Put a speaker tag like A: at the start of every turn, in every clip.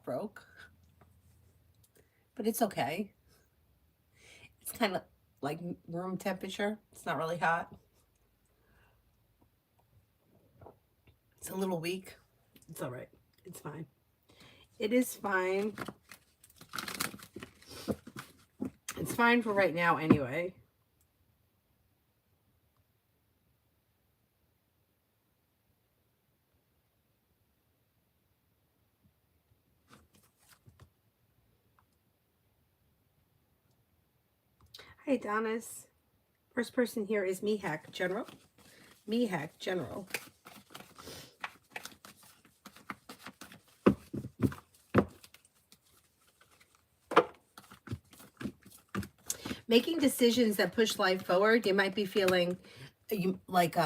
A: broke, but it's okay. It's kind of like room temperature. It's not really hot. It's a little weak. It's all right. It's fine. It is fine. It's fine for right now anyway. Hi, Donis. First person here is Mihak General. Mihak General. Making decisions that push life forward. You might be feeling like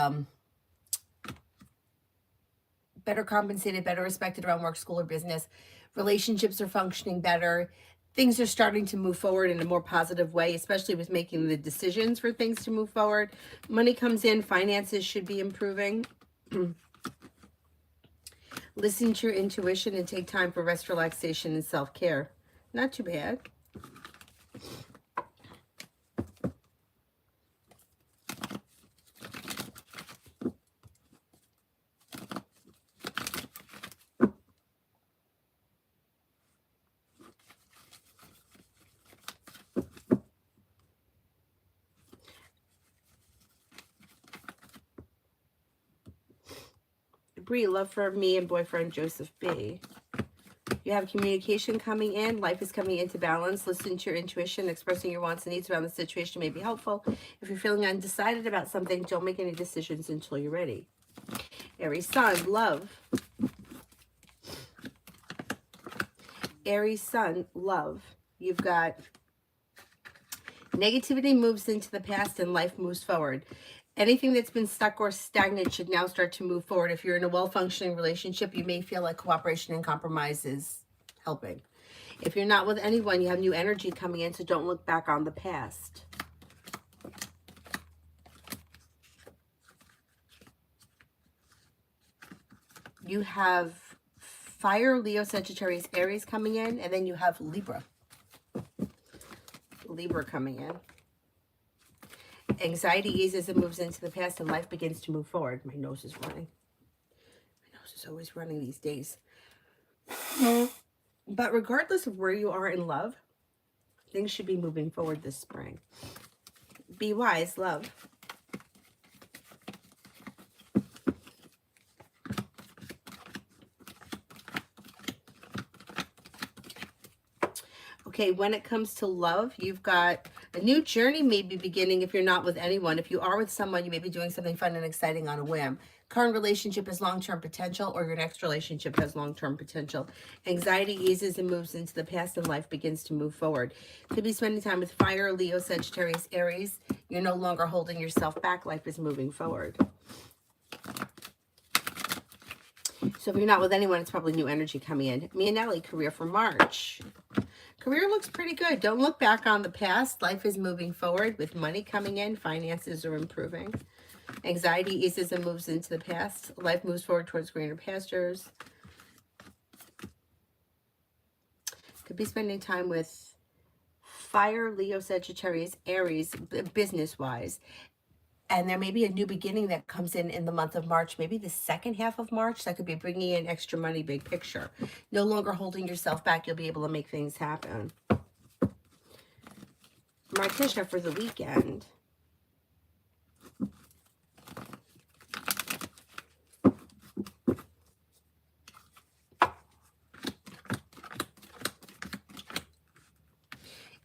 A: better compensated, better respected around work, school, or business. Relationships are functioning better. Things are starting to move forward in a more positive way, especially with making the decisions for things to move forward. Money comes in, finances should be improving. Listen to your intuition and take time for rest, relaxation, and self-care. Not too bad. Bree, love for me and boyfriend Joseph B. You have communication coming in. Life is coming into balance. Listen to your intuition. Expressing your wants and needs around the situation may be helpful. If you're feeling undecided about something, don't make any decisions until you're ready. Aries Sun, love. Aries Sun, love. You've got negativity moves into the past and life moves forward. Anything that's been stuck or stagnant should now start to move forward. If you're in a well-functioning relationship, you may feel like cooperation and compromise is helping. If you're not with anyone, you have new energy coming in, so don't look back on the past. You have Fire, Leo, Sagittarius, Aries coming in, and then you have Libra. Libra coming in. Anxiety eases and moves into the past, and life begins to move forward. My nose is running. My nose is always running these days. But regardless of where you are in love, things should be moving forward this spring. Be wise, love. Okay, when it comes to love, you've got a new journey may be beginning if you're not with anyone. If you are with someone, you may be doing something fun and exciting on a whim. Current relationship has long-term potential, or your next relationship has long-term potential. Anxiety eases and moves into the past, and life begins to move forward. Could be spending time with Fire, Leo, Sagittarius, Aries. You're no longer holding yourself back. Life is moving forward. So if you're not with anyone, it's probably new energy coming in. Me and Nelly, career for March. Career looks pretty good. Don't look back on the past. Life is moving forward with money coming in. Finances are improving. Anxiety eases and moves into the past. Life moves forward towards greener pastures. Could be spending time with Fire, Leo, Sagittarius, Aries, business-wise. And there may be a new beginning that comes in the month of March, maybe the second half of March. That could be bringing in extra money, big picture. No longer holding yourself back. You'll be able to make things happen. Martisha for the weekend.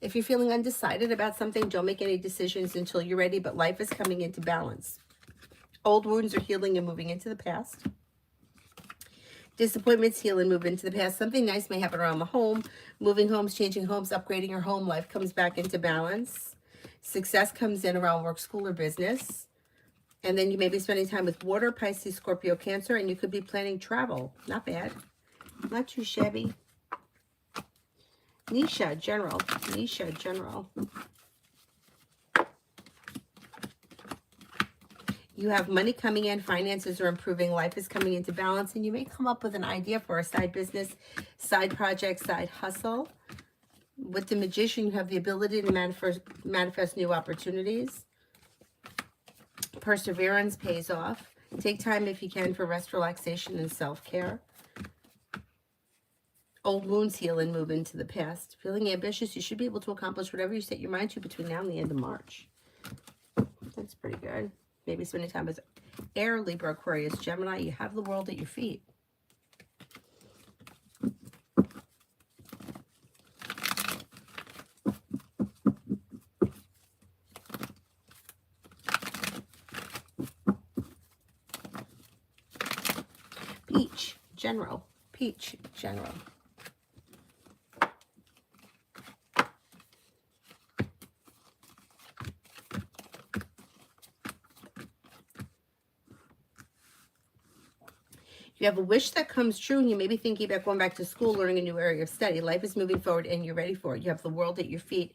A: If you're feeling undecided about something, don't make any decisions until you're ready, but life is coming into balance. Old wounds are healing and moving into the past. Disappointments heal and move into the past. Something nice may happen around the home. Moving homes, changing homes, upgrading your home. Life comes back into balance. Success comes in around work, school, or business. And then you may be spending time with Water, Pisces, Scorpio, Cancer, and you could be planning travel. Not bad. Not too shabby. Nisha, General. Nisha, General. You have money coming in, finances are improving, life is coming into balance, and you may come up with an idea for a side business, side project, side hustle. With the Magician, you have the ability to manifest new opportunities. Perseverance pays off. Take time if you can for rest, relaxation, and self-care. Old wounds heal and move into the past. Feeling ambitious, you should be able to accomplish whatever you set your mind to between now and the end of March. That's pretty good. Maybe spending time with Air, Libra, Aquarius, Gemini. You have the world at your feet. Peach, General. Peach, General. You have a wish that comes true, and you may be thinking about going back to school, learning a new area of study. Life is moving forward, and you're ready for it. You have the world at your feet,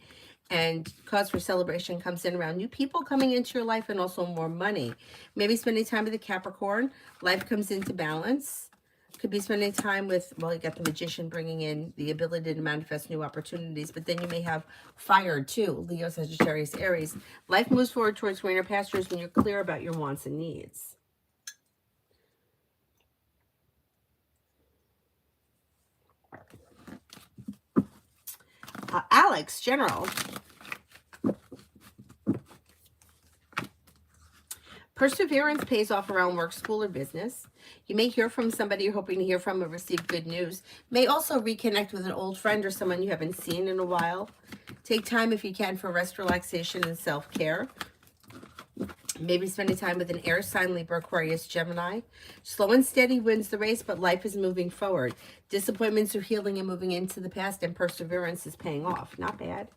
A: and cause for celebration comes in around new people coming into your life and also more money. Maybe spending time with the Capricorn. Life comes into balance. Could be spending time with, well, you got the Magician bringing in the ability to manifest new opportunities, but then you may have fire too. Leo, Sagittarius, Aries. Life moves forward towards greener pastures when you're clear about your wants and needs. Alex, General. Perseverance pays off around work, school, or business. You may hear from somebody you're hoping to hear from or receive good news. May also reconnect with an old friend or someone you haven't seen in a while. Take time if you can for rest, relaxation, and self-care. Maybe spending time with an air sign, Libra, Aquarius, Gemini. Slow and steady wins the race, but life is moving forward. Disappointments are healing and moving into the past, and perseverance is paying off. Not bad.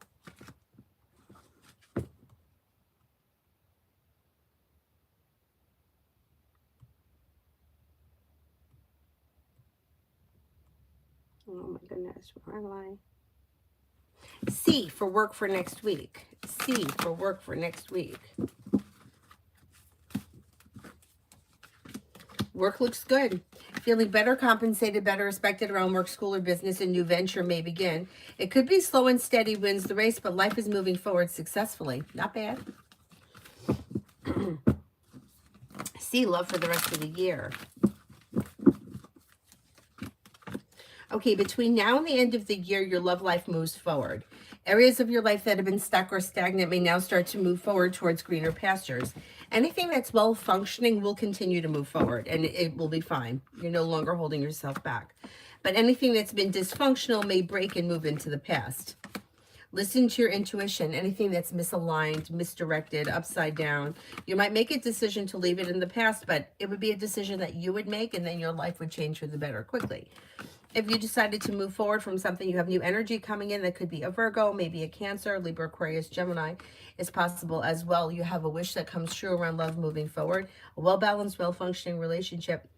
A: Oh my goodness, where am I? C for work for next week. C for work for next week. Work looks good. Feeling better compensated, better respected around work, school, or business. A new venture may begin. It could be slow and steady wins the race, but life is moving forward successfully. Not bad. See, love for the rest of the year. Okay, between now and the end of the year, your love life moves forward. Areas of your life that have been stuck or stagnant may now start to move forward towards greener pastures. Anything that's well functioning will continue to move forward, and it will be fine. You're no longer holding yourself back. But anything that's been dysfunctional may break and move into the past. Listen to your intuition. Anything that's misaligned, misdirected, upside down, you might make a decision to leave it in the past, but it would be a decision that you would make, and then your life would change for the better quickly. If you decided to move forward from something, you have new energy coming in. That could be a Virgo, maybe a Cancer, Libra, Aquarius, Gemini is possible as well. You have a wish that comes true around love moving forward. A well-balanced, well-functioning relationship.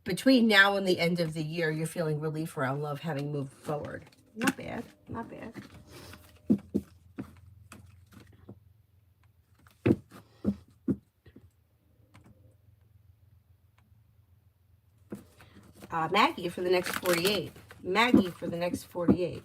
A: Between now and the end of the year, you're feeling relief around love having moved forward. Not bad. Not bad. Maggie for the next 48. Maggie for the next 48.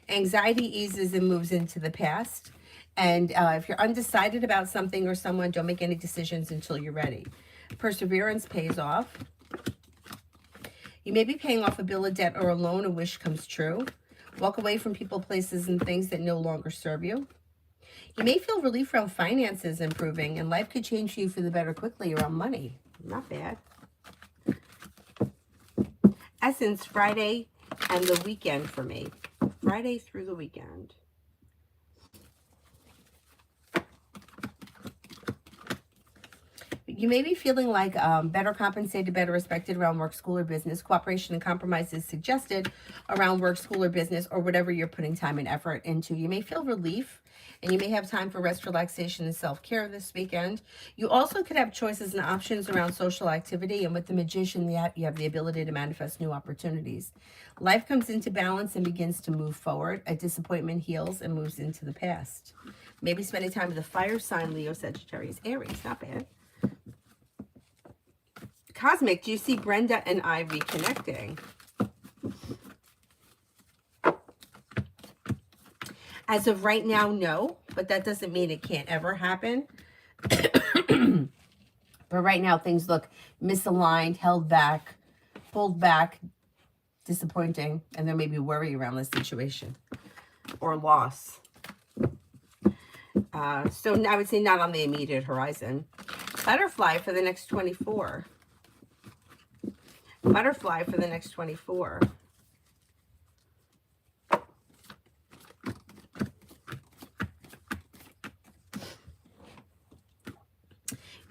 A: Anxiety eases and moves into the past. And if you're undecided about something or someone, don't make any decisions until you're ready. Perseverance pays off. You may be paying off a bill of debt or a loan. A wish comes true. Walk away from people, places, and things that no longer serve you. You may feel relief around finances improving, and life could change for you for the better quickly around money. Not bad. Essence, Friday and the weekend for me. Friday through the weekend. You may be feeling like better compensated, better respected around work, school, or business. Cooperation and compromise is suggested around work, school, or business, or whatever you're putting time and effort into. You may feel relief, and you may have time for rest, relaxation, and self-care this weekend. You also could have choices and options around social activity, and with the Magician, you have the ability to manifest new opportunities. Life comes into balance and begins to move forward. A disappointment heals and moves into the past. Maybe spending time with the fire sign, Leo, Sagittarius, Aries. Not bad. Cosmic, do you see Brenda and I reconnecting? As of right now, no, but that doesn't mean it can't ever happen. But right now, things look misaligned, held back, pulled back, disappointing, and there may be worry around this situation or loss. So I would say not on the immediate horizon. Butterfly for the next 24. Butterfly for the next 24.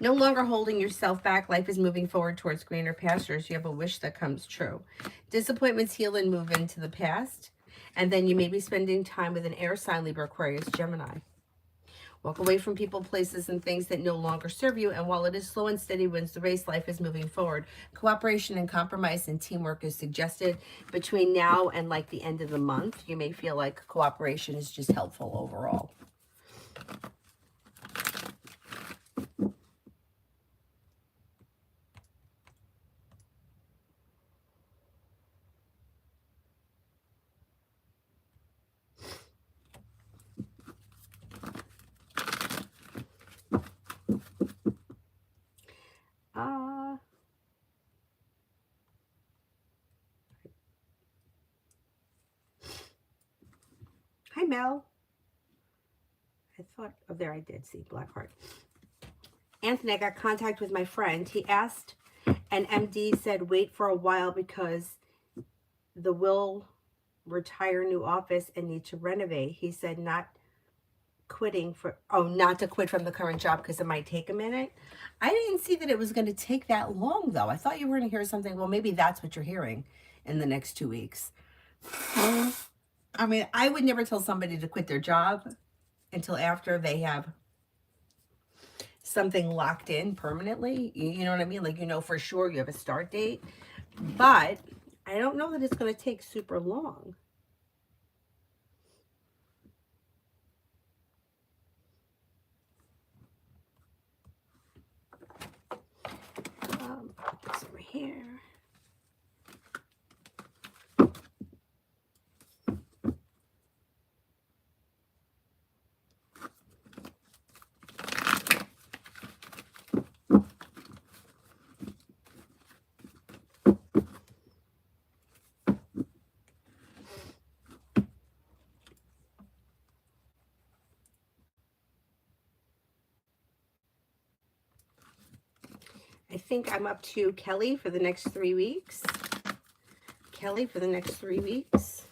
A: No longer holding yourself back. Life is moving forward towards greener pastures. You have a wish that comes true. Disappointments heal and move into the past. And then you may be spending time with an air sign, Libra, Aquarius, Gemini. Walk away from people, places, and things that no longer serve you. And while it is slow and steady wins the race, life is moving forward. Cooperation and compromise and teamwork is suggested between now and like the end of the month. You may feel like cooperation is just helpful overall. Hi, Mel. I thought, oh, there I did see Black Heart. Anthony, I got contact with my friend. He asked, and MD said, wait for a while because the will retire new office and need to renovate. He said not to quit from the current job because it might take a minute. I didn't see that it was going to take that long, though. I thought you were going to hear something. Well, maybe that's what you're hearing in the next 2 weeks. I mean, I would never tell somebody to quit their job until after they have something locked in permanently. You know what I mean? Like, you know, for sure you have a start date. But I don't know that it's going to take super long. Put this over here. I think I'm up to Kelly for the next 3 weeks. Kelly for the next 3 weeks.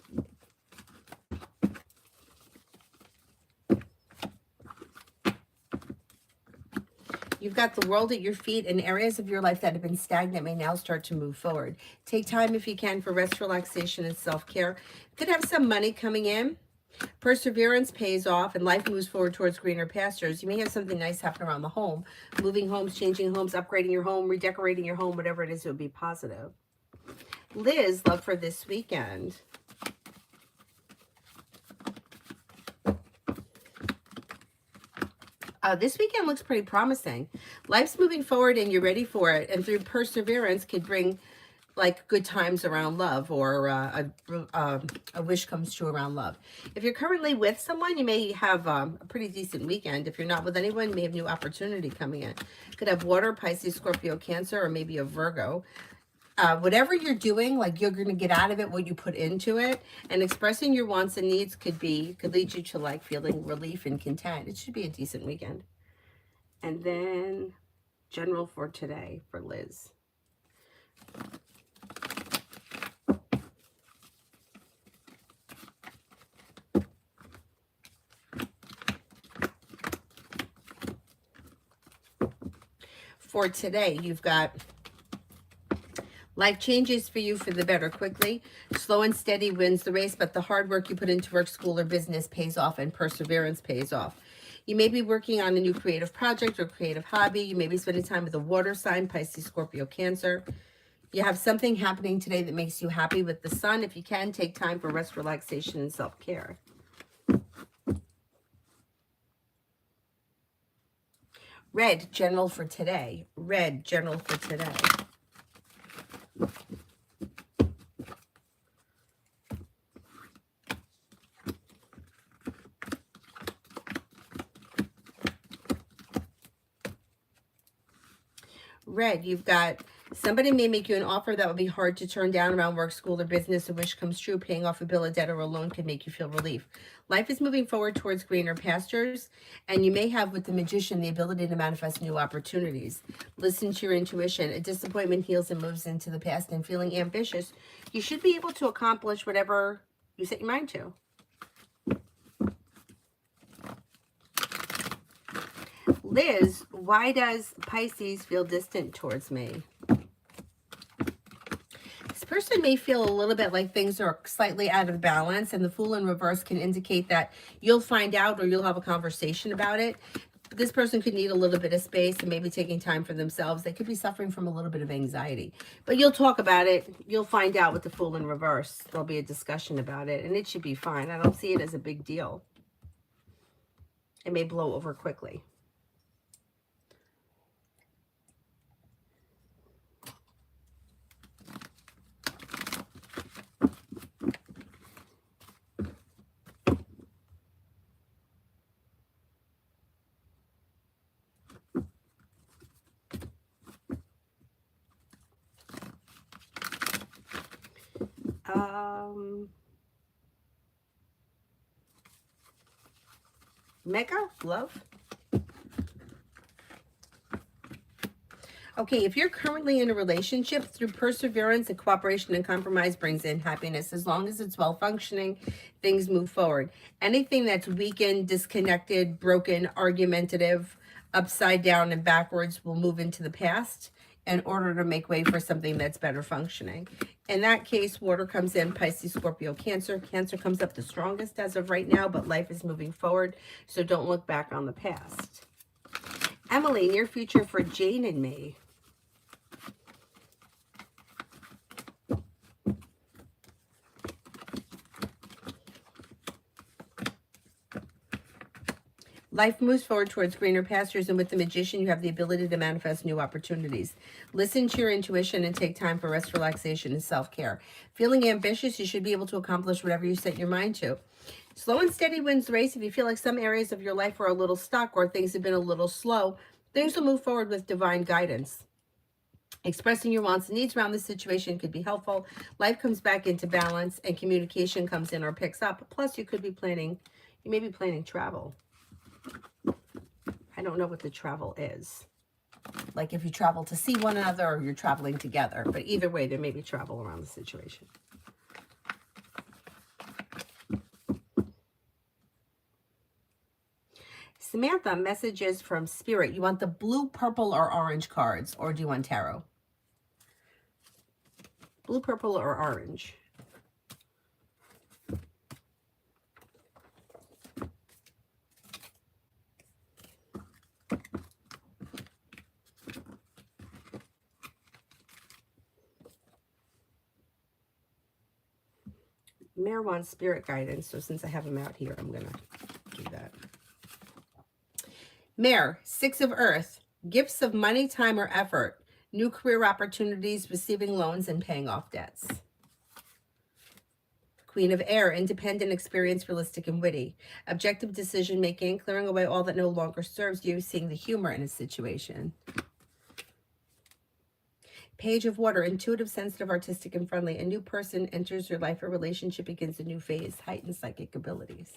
A: You've got the world at your feet, and areas of your life that have been stagnant may now start to move forward. Take time if you can for rest, relaxation, and self-care. Could have some money coming in. Perseverance pays off and life moves forward towards greener pastures. You may have something nice happen around the home. Moving homes, changing homes, upgrading your home, redecorating your home, whatever it is, it would be positive. Liz, love for this weekend. This weekend looks pretty promising. Life's moving forward and you're ready for it. And through perseverance could bring like good times around love, or a wish comes true around love. If you're currently with someone, you may have a pretty decent weekend. If you're not with anyone, you may have new opportunity coming in. Could have water, Pisces, Scorpio, Cancer, or maybe a Virgo. Whatever you're doing, like you're going to get out of it what you put into it, and expressing your wants and needs could lead you to like feeling relief and content. It should be a decent weekend. And then general for today for Liz. For today, you've got life changes for you for the better quickly. Slow and steady wins the race, but the hard work you put into work, school, or business pays off, and perseverance pays off. You may be working on a new creative project or creative hobby. You may be spending time with a water sign, Pisces, Scorpio, Cancer. You have something happening today that makes you happy with the sun. If you can, take time for rest, relaxation, and self-care. Red, general for today. Red, general for today. Red, you've got somebody may make you an offer that would be hard to turn down around work, school, or business. A wish comes true. Paying off a bill, a debt, or a loan can make you feel relief. Life is moving forward towards greener pastures, and you may have with the magician the ability to manifest new opportunities. Listen to your intuition. A disappointment heals and moves into the past, and feeling ambitious, you should be able to accomplish whatever you set your mind to. Liz, why does Pisces feel distant towards me? This person may feel a little bit like things are slightly out of balance, and the Fool in reverse can indicate that you'll find out or you'll have a conversation about it. This person could need a little bit of space and maybe taking time for themselves. They could be suffering from a little bit of anxiety, but you'll talk about it. You'll find out with the Fool in reverse. There'll be a discussion about it, and it should be fine. I don't see it as a big deal. It may blow over quickly. Mega love. Okay, if you're currently in a relationship, through perseverance and cooperation and compromise brings in happiness. As long as it's well functioning, things move forward. Anything that's weakened, disconnected, broken, argumentative, upside down and backwards will move into the past in order to make way for something that's better functioning. In that case, water comes in, Pisces, Scorpio, Cancer. Cancer comes up the strongest as of right now, but life is moving forward, so don't look back on the past. Emily, near future for Jane and me. Life moves forward towards greener pastures, and with the magician, you have the ability to manifest new opportunities. Listen to your intuition and take time for rest, relaxation, and self-care. Feeling ambitious, you should be able to accomplish whatever you set your mind to. Slow and steady wins the race. If you feel like some areas of your life are a little stuck or things have been a little slow, things will move forward with divine guidance. Expressing your wants and needs around this situation could be helpful. Life comes back into balance, and communication comes in or picks up. Plus, you may be planning travel. I don't know what the travel is. Like if you travel to see one another or you're traveling together. But either way, there may be travel around the situation. Samantha, messages from Spirit. You want the blue, purple, or orange cards? Or do you want tarot? Blue, purple, or orange? Mare wants spirit guidance, so since I have them out here, I'm going to do that. Mare, 6 of Earth, gifts of money, time, or effort, new career opportunities, receiving loans, and paying off debts. Queen of Air, independent, experienced, realistic, and witty. Objective decision-making, clearing away all that no longer serves you, seeing the humor in a situation. Page of Water, intuitive, sensitive, artistic, and friendly. A new person enters your life. A relationship begins a new phase. Heightened psychic abilities.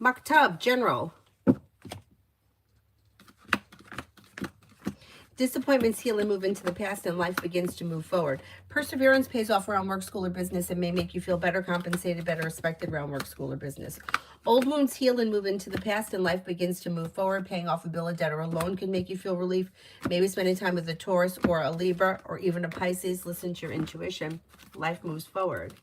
A: Maktub, general. Disappointments heal and move into the past, and life begins to move forward. Perseverance pays off around work, school, or business and may make you feel better compensated, better respected around work, school, or business. Old wounds heal and move into the past, and life begins to move forward. Paying off a bill, a debt, or a loan can make you feel relief. Maybe spending time with a Taurus or a Libra or even a Pisces. Listen to your intuition. Life moves forward.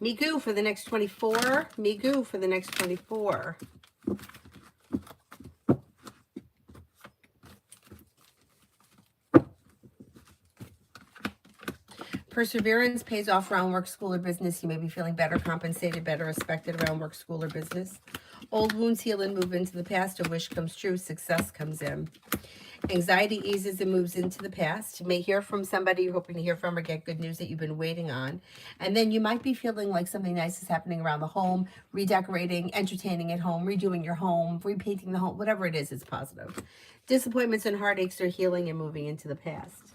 A: Migu for the next 24. Migu for the next 24. Perseverance pays off around work, school, or business. You may be feeling better compensated, better respected around work, school, or business. Old wounds heal and move into the past. A wish comes true. Success comes in. Anxiety eases and moves into the past. You may hear from somebody you're hoping to hear from or get good news that you've been waiting on. And then you might be feeling like something nice is happening around the home, redecorating, entertaining at home, redoing your home, repainting the home, whatever it is, it's positive. Disappointments and heartaches are healing and moving into the past.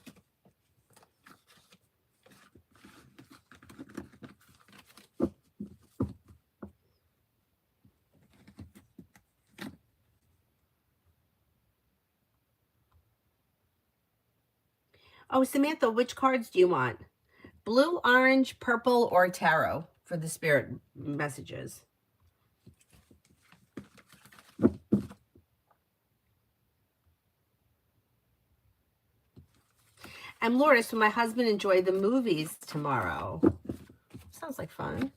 A: Oh, Samantha, which cards do you want? Blue, orange, purple, or tarot for the spirit messages? I'm Laura, so my husband enjoyed the movies tomorrow. Sounds like fun.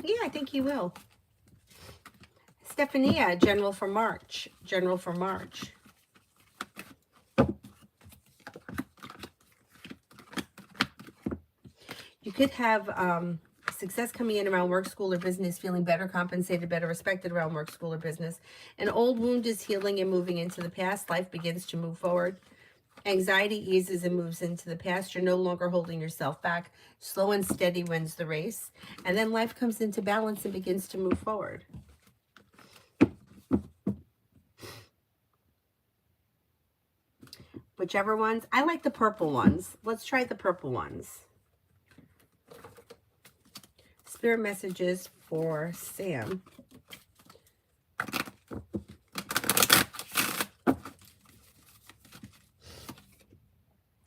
A: Yeah, I think he will. Stephania, general for March. General for March. You could have success coming in around work, school, or business, feeling better compensated, better respected around work, school, or business. An old wound is healing and moving into the past. Life begins to move forward. Anxiety eases and moves into the past. You're no longer holding yourself back. Slow and steady wins the race. And then life comes into balance and begins to move forward. Whichever ones. I like the purple ones. Let's try the purple ones. Spirit messages for Sam.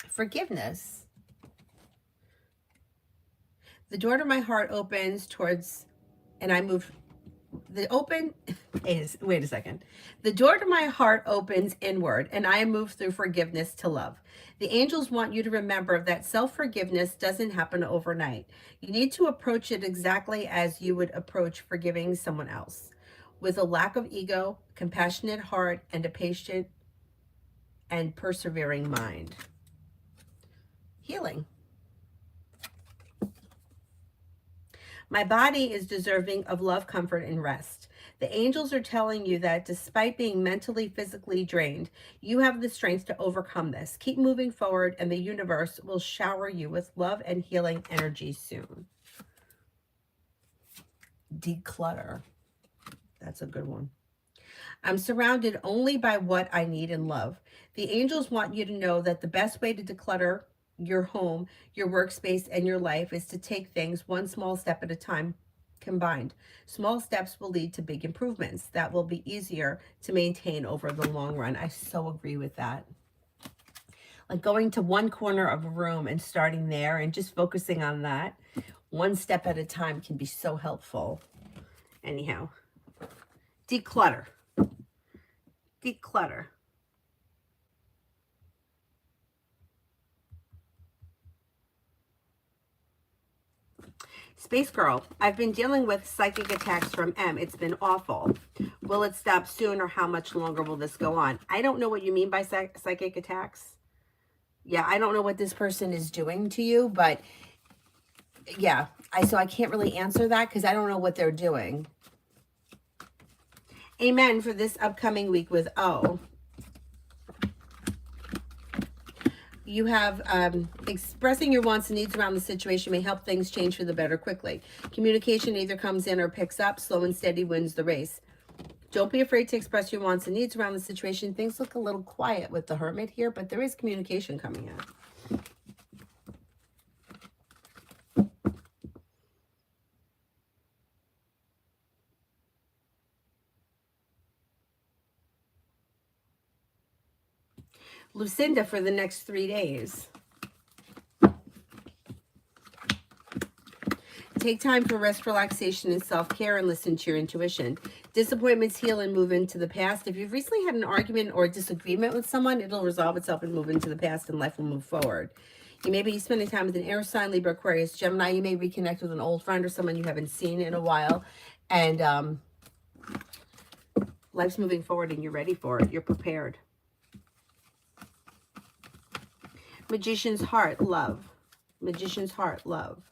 A: Forgiveness. The door to my heart opens towards, and I move. Wait a second. The door to my heart opens inward, and I move through forgiveness to love. The angels want you to remember that self-forgiveness doesn't happen overnight. You need to approach it exactly as you would approach forgiving someone else, with a lack of ego, compassionate heart, and a patient and persevering mind. Healing. My body is deserving of love, comfort, and rest. The angels are telling you that despite being mentally, physically drained, you have the strength to overcome this. Keep moving forward, and the universe will shower you with love and healing energy soon. Declutter. That's a good one. I'm surrounded only by what I need and love. The angels want you to know that the best way to declutter your home, your workspace, and your life is to take things one small step at a time combined. Small steps will lead to big improvements that will be easier to maintain over the long run. I so agree with that. Like going to one corner of a room and starting there and just focusing on that one step at a time can be so helpful. Anyhow, declutter. Declutter. Space Girl, I've been dealing with psychic attacks from M. It's been awful. Will it stop soon, or how much longer will this go on? I don't know what you mean by psychic attacks. Yeah, I don't know what this person is doing to you, but yeah, so I can't really answer that because I don't know what they're doing. Amen for this upcoming week with O. You have expressing your wants and needs around the situation may help things change for the better quickly. Communication either comes in or picks up. Slow and steady wins the race. Don't be afraid to express your wants and needs around the situation. Things look a little quiet with the Hermit here, but there is communication coming in. Lucinda for the next 3 days. Take time for rest, relaxation, and self-care, and listen to your intuition. Disappointments heal and move into the past. If you've recently had an argument or a disagreement with someone, it'll resolve itself and move into the past, and life will move forward. You may be spending time with an air sign, Libra, Aquarius, Gemini. You may reconnect with an old friend or someone you haven't seen in a while. And life's moving forward and you're ready for it. You're prepared. Magician's heart, love. Magician's heart, love.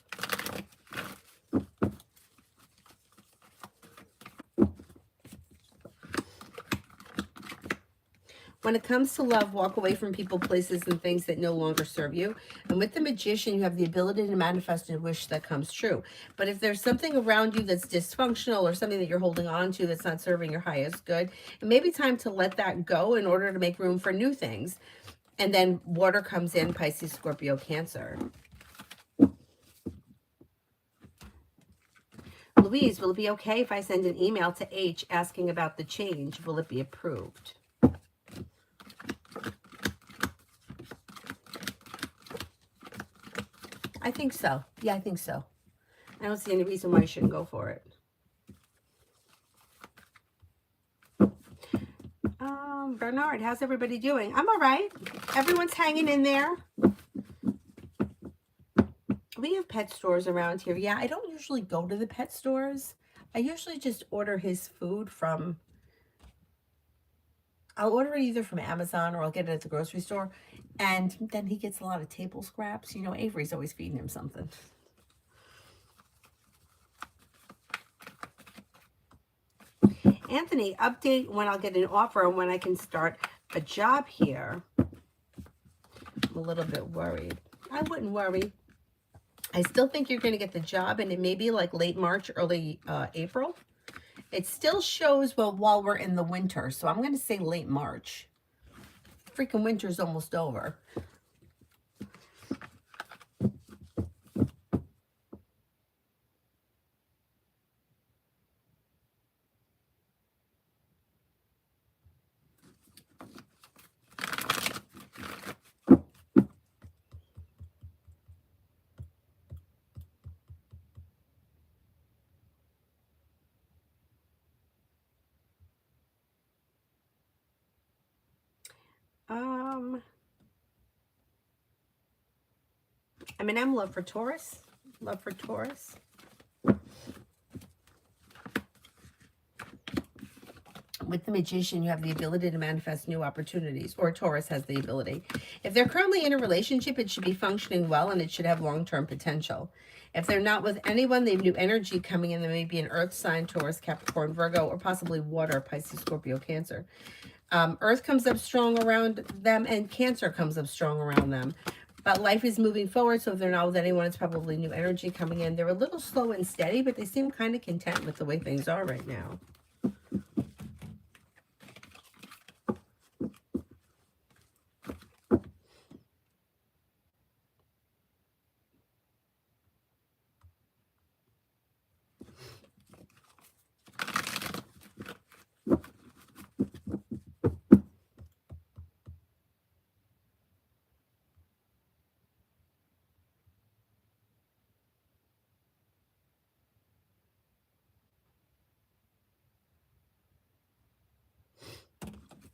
A: When it comes to love, walk away from people, places, and things that no longer serve you. And with the Magician, you have the ability to manifest a wish that comes true. But if there's something around you that's dysfunctional or something that you're holding on to that's not serving your highest good, it may be time to let that go in order to make room for new things. And then water comes in, Pisces, Scorpio, Cancer. Louise, will it be okay if I send an email to H asking about the change? Will it be approved? I think so. Yeah, I think so. I don't see any reason why you shouldn't go for it. Bernard, how's everybody doing? I'm all right. Everyone's hanging in there. We have pet stores around here. Yeah, I don't usually go to the pet stores. I usually just order his food from... I'll order it either from Amazon or I'll get it at the grocery store. And then he gets a lot of table scraps. You know, Avery's always feeding him something. Anthony, update when I'll get an offer and when I can start a job here. I'm a little bit worried. I wouldn't worry. I still think you're going to get the job, and it may be like late March, early April. It still shows, well, while we're in the winter, so I'm going to say late March. Freaking winter's almost over. M&M, love for Taurus. Love for Taurus. With the Magician, you have the ability to manifest new opportunities, or Taurus has the ability. If they're currently in a relationship, it should be functioning well and it should have long-term potential. If they're not with anyone, they have new energy coming in. There may be an earth sign, Taurus, Capricorn, Virgo, or possibly water, Pisces, Scorpio, Cancer. Earth comes up strong around them and Cancer comes up strong around them. But life is moving forward, so if they're not with anyone, it's probably new energy coming in. They're a little slow and steady, but they seem kind of content with the way things are right now.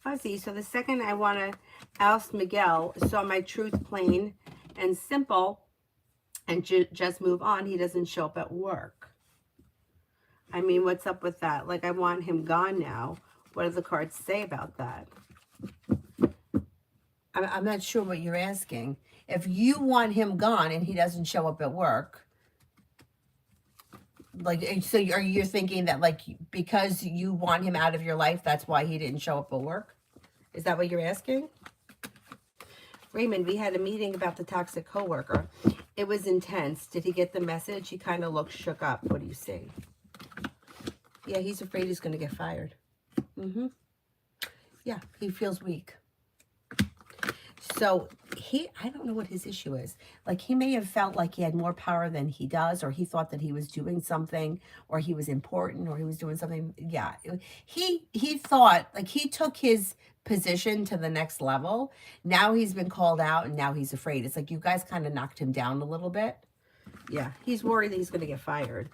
A: Fuzzy. So the second I want to oust Miguel, saw my truth plain and simple and just move on. He doesn't show up at work. I mean, what's up with that? Like, I want him gone now. What do the cards say about that? I'm not sure what you're asking. If you want him gone and he doesn't show up at work, like, so are you thinking that, like, because you want him out of your life, that's why he didn't show up at work? Is that what you're asking? Raymond, we had a meeting about the toxic coworker. It was intense. Did he get the message? He kind of looked shook up. What do you say? Yeah, he's afraid he's going to get fired. Yeah, he feels weak. So I don't know what his issue is. Like, he may have felt like he had more power than he does, or he thought that he was doing something, or he was important, or he was doing something. Yeah, he thought, like, he took his position to the next level. Now he's been called out, and now he's afraid. It's like you guys kind of knocked him down a little bit. Yeah, he's worried that he's going to get fired.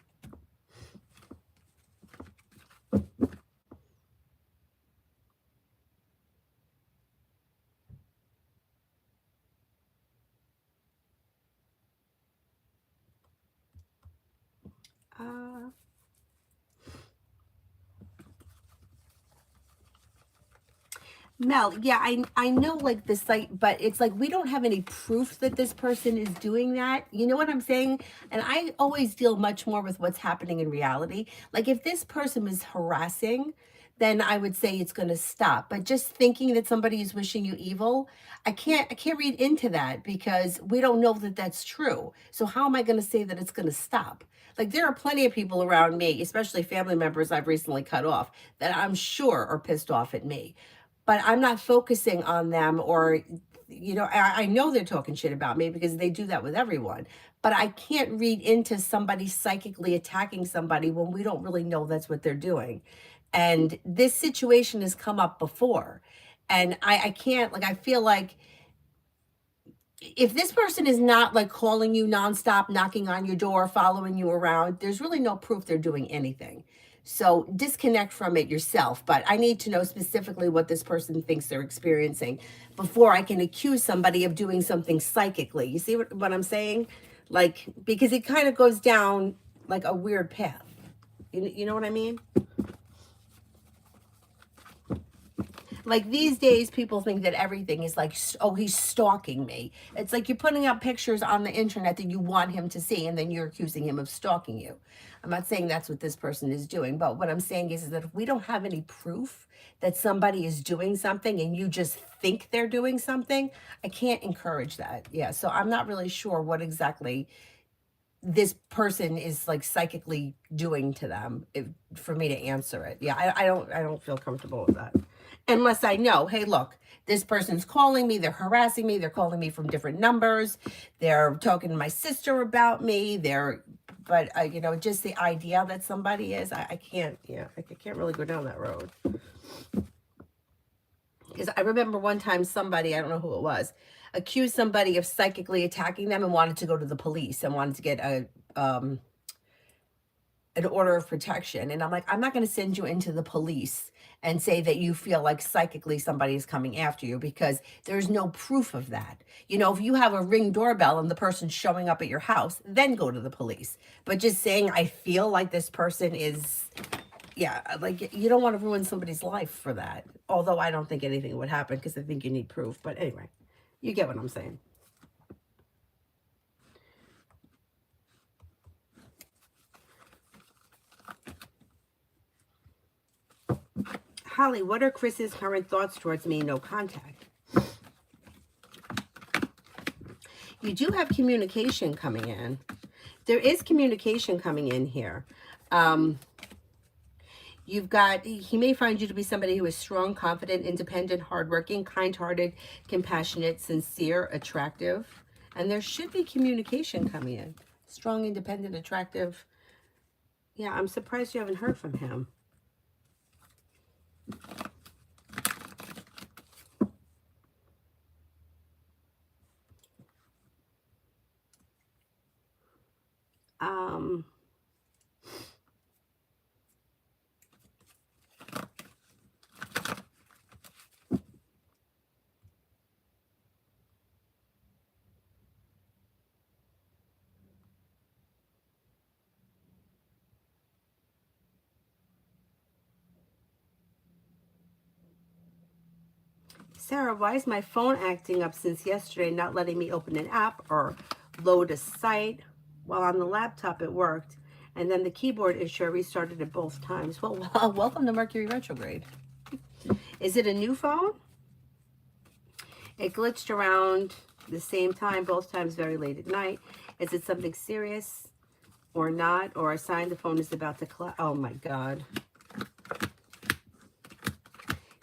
A: Mel, yeah, I know, like, the site, but it's like we don't have any proof that this person is doing that. You know what I'm saying? And I always deal much more with what's happening in reality. Like, if this person is harassing, then I would say it's going to stop. But just thinking that somebody is wishing you evil, I can't read into that because we don't know that that's true. So how am I going to say that it's going to stop? Like, there are plenty of people around me, especially family members I've recently cut off, that I'm sure are pissed off at me, but I'm not focusing on them, or, I know they're talking shit about me because they do that with everyone, but I can't read into somebody psychically attacking somebody when we don't really know that's what they're doing. And this situation has come up before. And I can't, like, I feel like if this person is not, like, calling you nonstop, knocking on your door, following you around, there's really no proof they're doing anything. So disconnect from it yourself. But I need to know specifically what this person thinks they're experiencing before I can accuse somebody of doing something psychically. You see what I'm saying? Like, because it kind of goes down like a weird path. You know what I mean? Like, these days, people think that everything is like, oh, he's stalking me. It's like you're putting up pictures on the internet that you want him to see, and then you're accusing him of stalking you. I'm not saying that's what this person is doing, but what I'm saying is that if we don't have any proof that somebody is doing something and you just think they're doing something, I can't encourage that. Yeah, so I'm not really sure what exactly this person is, like, psychically doing to them for me to answer it. Yeah, I don't feel comfortable with that. Unless I know, hey, look, this person's calling me, they're harassing me, they're calling me from different numbers, they're talking to my sister about me, but just the idea that somebody is, I can't, I can't really go down that road. Because I remember one time somebody, I don't know who it was, accused somebody of psychically attacking them and wanted to go to the police and wanted to get an order of protection. And I'm like, I'm not going to send you into the police and say that you feel like psychically somebody is coming after you, because there's no proof of that. If you have a Ring doorbell and the person's showing up at your house, then go to the police. But just saying, I feel like this person is, yeah, like, you don't want to ruin somebody's life for that. Although I don't think anything would happen because I think you need proof. But anyway, you get what I'm saying. Holly, what are Chris's current thoughts towards me? No contact. You do have communication coming in. There is communication coming in here. You've got, he may find you to be somebody who is strong, confident, independent, hardworking, kind-hearted, compassionate, sincere, attractive. And there should be communication coming in. Strong, independent, attractive. Yeah, I'm surprised you haven't heard from him. Sarah, why is my phone acting up since yesterday, not letting me open an app or load a site? While on the laptop it worked, and then the keyboard issue, I restarted it both times. Well, welcome to Mercury retrograde. Is it a new phone? It glitched around the same time, both times very late at night. Is it something serious or not? Or a sign the phone is about to collapse? Oh my God.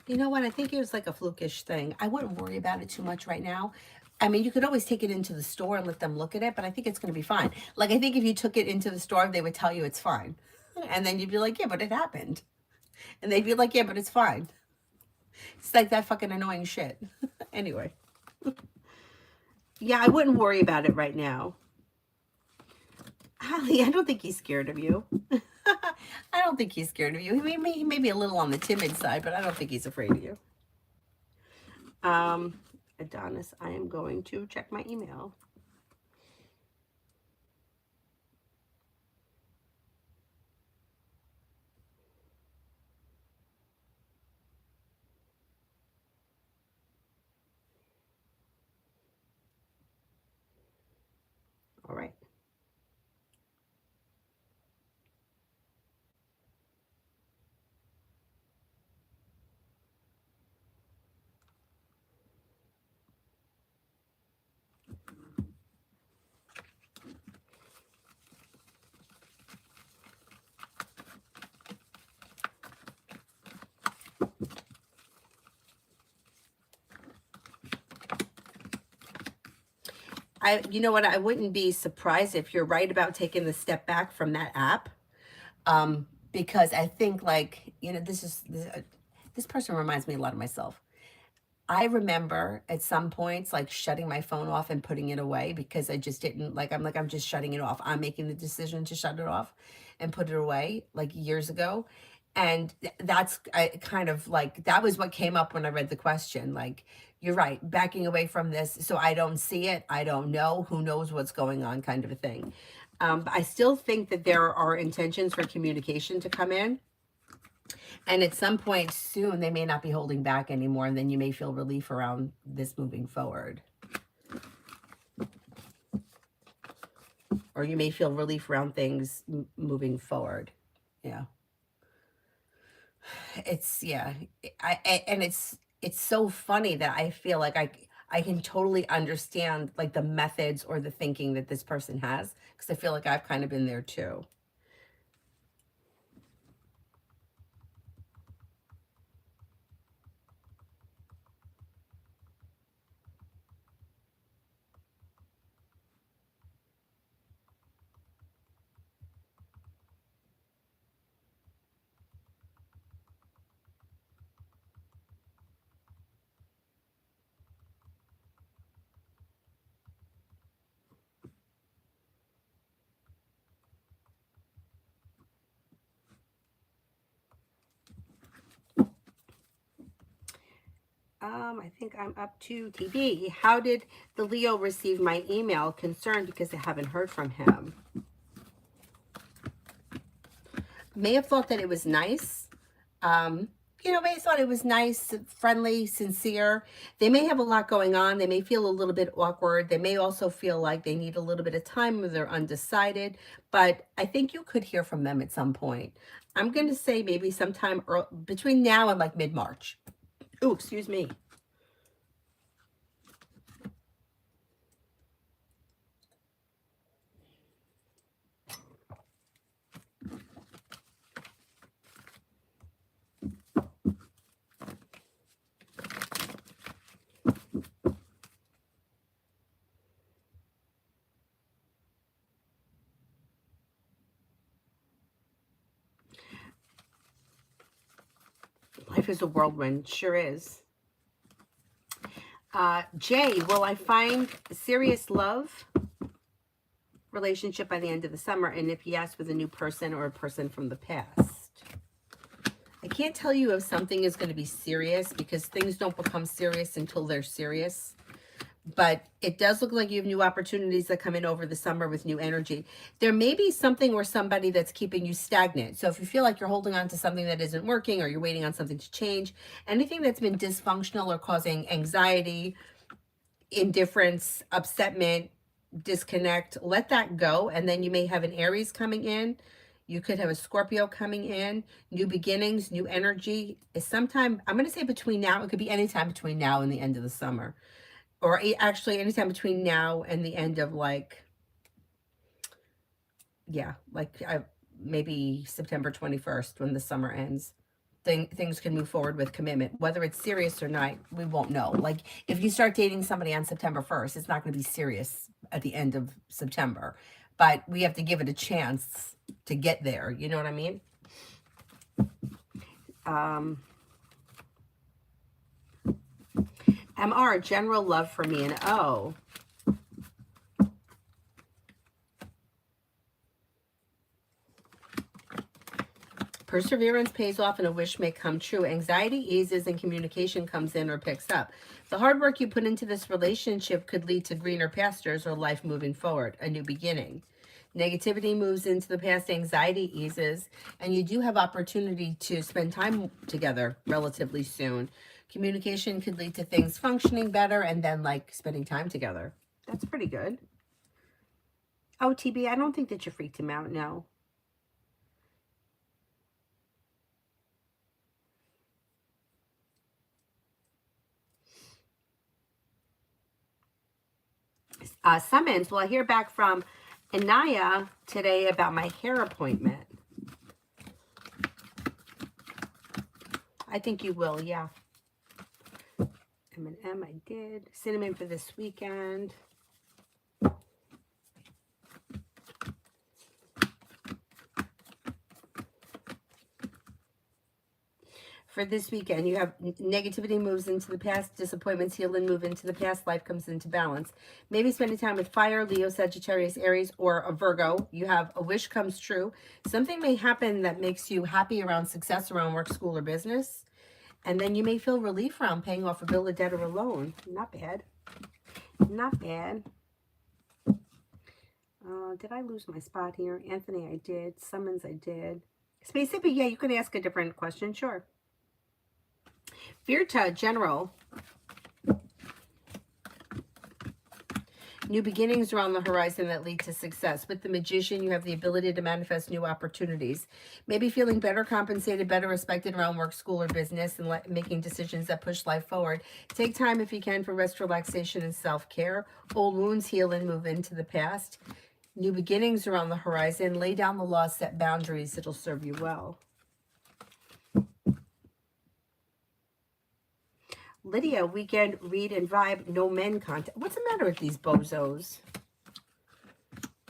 A: You know what? I think it was like a flukish thing. I wouldn't worry about it too much right now. I mean, you could always take it into the store and let them look at it, but I think it's going to be fine. Like, I think if you took it into the store, they would tell you it's fine. And then you'd be like, yeah, but it happened. And they'd be like, yeah, but it's fine. It's like that fucking annoying shit. Anyway. Yeah, I wouldn't worry about it right now. Holly, I don't think he's scared of you. I don't think he's scared of you. He may be a little on the timid side, but I don't think he's afraid of you. Adonis, I am going to check my email. All right. You know what? I wouldn't be surprised if you're right about taking the step back from that app, because I think, like, you know, this person reminds me a lot of myself. I remember at some points like shutting my phone off and putting it away because I just didn't like, I'm just shutting it off. I'm making the decision to shut it off and put it away like years ago. And that's I kind of like that was what came up when I read the question. Like, you're right, backing away from this so I don't see it. I don't know. Who knows what's going on, kind of a thing. But I still think that there are intentions for communication to come in. And at some point soon, they may not be holding back anymore, and then you may feel relief around this moving forward. Or you may feel relief around things moving forward. Yeah. It's, yeah. And it's so funny that I feel like I can totally understand like the methods or the thinking that this person has, because I feel like I've kind of been there too. I think I'm up to TV. How did the Leo receive my email? Concerned because I haven't heard from him. May have thought that it was nice. Um, you know, may have thought it was nice, friendly, sincere. They may have a lot going on. They may feel a little bit awkward. They may also feel like they need a little bit of time or they're undecided. But I think you could hear from them at some point. I'm going to say maybe sometime between now and like mid-March. Oh, excuse me. Life is a whirlwind. Sure is. Jay, will I find serious love relationship by the end of the summer? And if yes, with a new person or a person from the past? I can't tell you if something is going to be serious because things don't become serious until they're serious. But it does look like you have new opportunities that come in over the summer with new energy. There may be something or somebody that's keeping you stagnant. So if you feel like you're holding on to something that isn't working or you're waiting on something to change, anything that's been dysfunctional or causing anxiety, indifference, upsetment, disconnect, let that go. And then you may have an Aries coming in. You could have a Scorpio coming in, new beginnings, new energy. Is sometime, I'm going to say between now, it could be anytime between now and the end of the summer. or actually anytime between now and the end of like, yeah, like maybe September 21st when the summer ends. Things can move forward with commitment. Whether it's serious or not, we won't know. Like if you start dating somebody on September 1st, it's not going to be serious at the end of September. But we have to give it a chance to get there. You know what I mean? MR, general love for me, and O. Perseverance pays off and a wish may come true. Anxiety eases and communication comes in or picks up. The hard work you put into this relationship could lead to greener pastures or life moving forward, a new beginning. Negativity moves into the past, anxiety eases, and you do have opportunity to spend time together relatively soon. Communication could lead to things functioning better and then like spending time together. That's pretty good. Oh, TB, I don't think that you freaked him out, no. Summons. Well, I hear back from Anaya today about my hair appointment. I think you will, yeah. M&M, I did. Cinnamon for this weekend. For this weekend, you have negativity moves into the past, disappointments heal and move into the past, life comes into balance. Maybe spending time with fire, Leo, Sagittarius, Aries, or a Virgo. You have a wish comes true. Something may happen that makes you happy around success, around work, school, or business. And then you may feel relief around paying off a bill, a debt, or a loan. Not bad. Not bad. Did I lose my spot here? Anthony, I did. Summons, I did. Specific, yeah, you can ask a different question, sure. Virta, general. New beginnings are on the horizon that lead to success. With the Magician, you have the ability to manifest new opportunities. Maybe feeling better compensated, better respected around work, school, or business, and making decisions that push life forward. Take time if you can for rest, relaxation, and self-care. Old wounds heal and move into the past. New beginnings are on the horizon. Lay down the law, set boundaries. It'll serve you well. Lydia, weekend read and vibe, no men content. What's the matter with these bozos?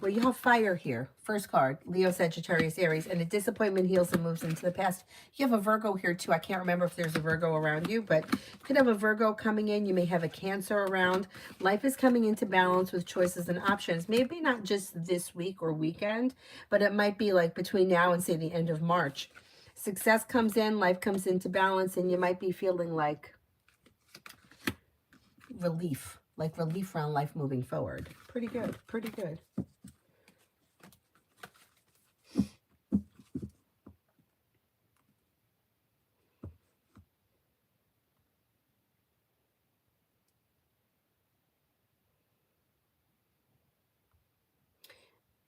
A: Well, you have fire here. First card, Leo, Sagittarius, Aries, and a disappointment heals and moves into the past. You have a Virgo here too. I can't remember if there's a Virgo around you, but you could have a Virgo coming in. You may have a Cancer around. Life is coming into balance with choices and options. Maybe not just this week or weekend, but it might be like between now and say the end of March. Success comes in, life comes into balance, and you might be feeling like relief around life moving forward. Pretty good, pretty good.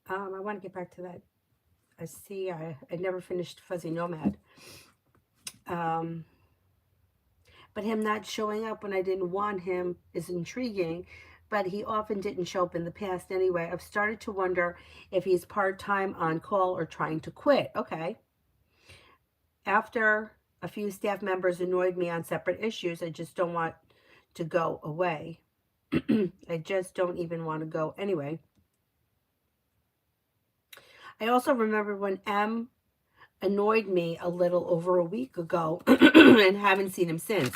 A: I want to get back to that. I see I never finished Fuzzy Nomad. But him not showing up when I didn't want him is intriguing, but he often didn't show up in the past anyway. I've started to wonder if he's part-time on call or trying to quit. Okay. After a few staff members annoyed me on separate issues, I just don't want to go away. I just don't even want to go anyway. I also remember when M annoyed me a little over a week ago and haven't seen him since.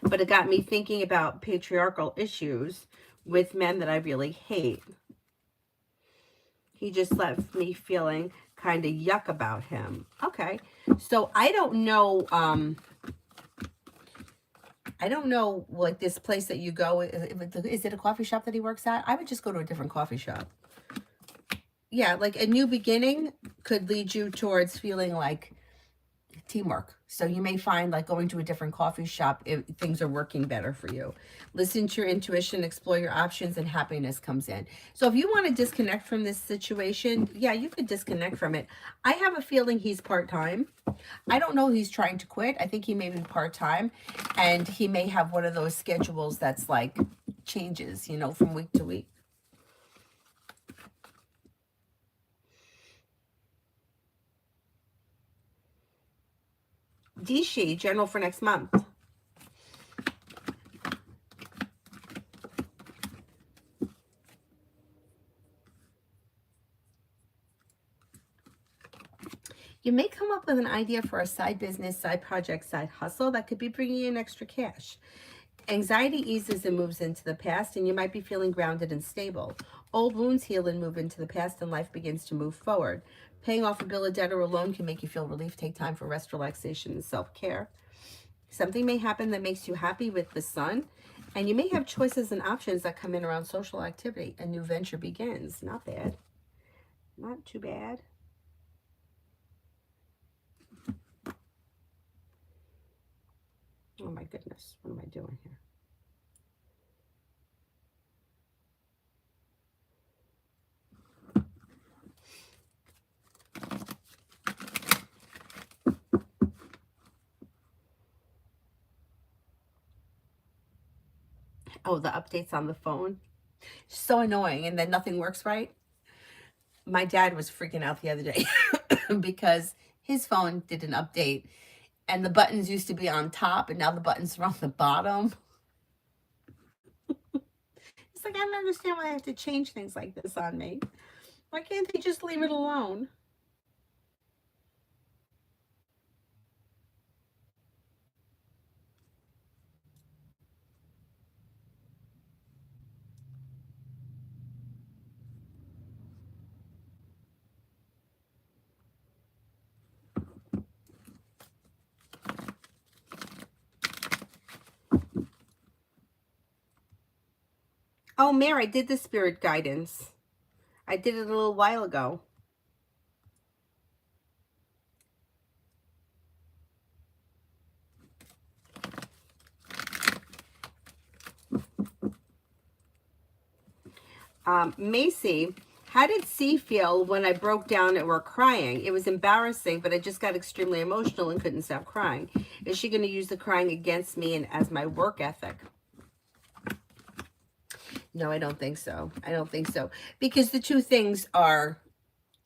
A: But it got me thinking about patriarchal issues with men that I really hate. He just left me feeling kind of yuck about him. Okay. So I don't know, like this place that you go, is it a coffee shop that he works at? I would just go to a different coffee shop. Yeah, like a new beginning could lead you towards feeling like teamwork, So you may find like going to a different coffee shop, things are working better for you. Listen to your intuition, explore your options, and happiness comes in. So if you want to disconnect from this situation, yeah, you could disconnect from it. I have a feeling he's part-time. I don't know he's trying to quit. I think he may be part-time, and he may have one of those schedules that's like changes, from week to week. Dishi, general for next month. You may come up with an idea for a side business, side project, side hustle that could be bringing in extra cash. Anxiety eases and moves into the past, and you might be feeling grounded and stable. Old wounds heal and move into the past, and life begins to move forward. Paying off a bill, a debt, or a loan can make you feel relief. Take time for rest, relaxation, and self-care. Something may happen that makes you happy with the sun, and you may have choices and options that come in around social activity. A new venture begins. Not bad. Not too bad. Oh my goodness, what am I doing here? Oh, the updates on the phone. So annoying, and then nothing works right. My dad was freaking out the other day because his phone did an update and the buttons used to be on top and now the buttons are on the bottom. It's like, I don't understand why I have to change things like this on me. Why can't they just leave it alone? Oh, Mary, I did the spirit guidance. I did it a little while ago. Macy, how did C feel when I broke down and were crying? It was embarrassing, but I just got extremely emotional and couldn't stop crying. Is she going to use the crying against me and as my work ethic? No, I don't think so. I don't think so. Because the two things are,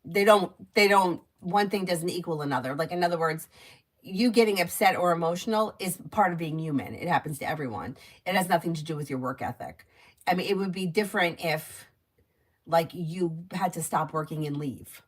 A: they don't, one thing doesn't equal another. Like, in other words, you getting upset or emotional is part of being human. It happens to everyone. It has nothing to do with your work ethic. I mean, it would be different if, like, you had to stop working and leave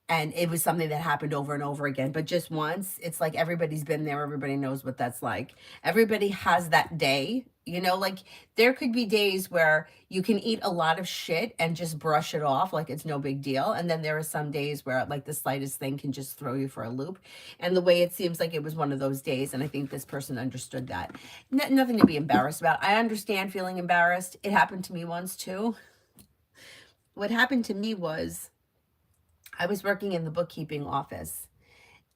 A: and it was something that happened over and over again, but just once. It's like everybody's been there, everybody knows what that's like. Everybody has that day, like there could be days where you can eat a lot of shit and just brush it off like it's no big deal, and then there are some days where like the slightest thing can just throw you for a loop. And the way it seems like it was one of those days, and I think this person understood that. Nothing to be embarrassed about. I understand feeling embarrassed. It happened to me once too. What happened to me was I was working in the bookkeeping office,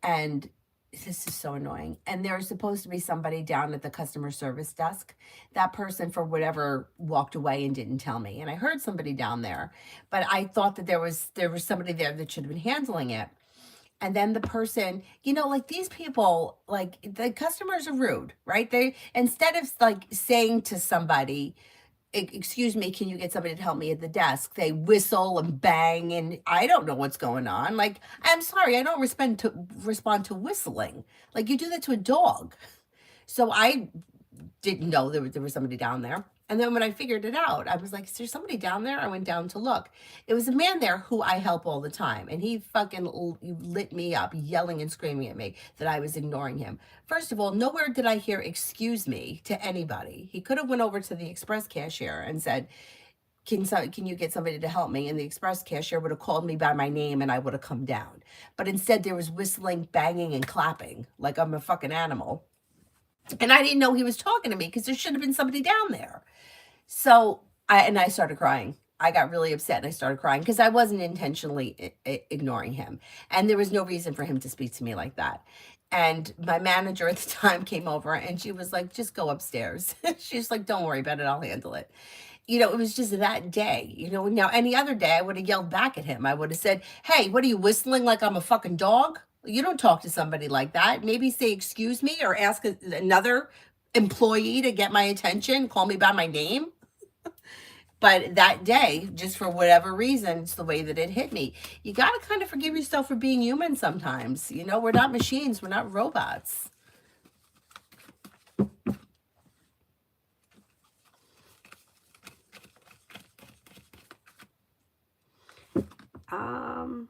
A: and this is so annoying. And there was supposed to be somebody down at the customer service desk. That person, for whatever, walked away and didn't tell me. And I heard somebody down there, but I thought that there was somebody there that should have been handling it. And then the person, like these people, like the customers are rude, right? They, instead of like saying to somebody, excuse me, can you get somebody to help me at the desk? They whistle and bang, and I don't know what's going on. Like, I'm sorry, I don't respond to whistling. Like, you do that to a dog. So I didn't know there was somebody down there. And then when I figured it out, I was like, is there somebody down there? I went down to look. It was a man there who I help all the time. And he fucking lit me up, yelling and screaming at me that I was ignoring him. First of all, nowhere did I hear excuse me to anybody. He could have went over to the express cashier and said, can you get somebody to help me? And the express cashier would have called me by my name and I would have come down. But instead there was whistling, banging, and clapping like I'm a fucking animal. And I didn't know he was talking to me because there should have been somebody down there. So I started crying. I got really upset and I started crying because I wasn't intentionally ignoring him. And there was no reason for him to speak to me like that. And my manager at the time came over and she was like, just go upstairs. She's like, don't worry about it. I'll handle it. It was just that day. Now any other day I would have yelled back at him. I would have said, hey, what are you whistling like I'm a fucking dog? You don't talk to somebody like that. Maybe say, excuse me, or ask another employee to get my attention, call me by my name. But that day, just for whatever reason, it's the way that it hit me. You got to kind of forgive yourself for being human sometimes. We're not machines. We're not robots. Um,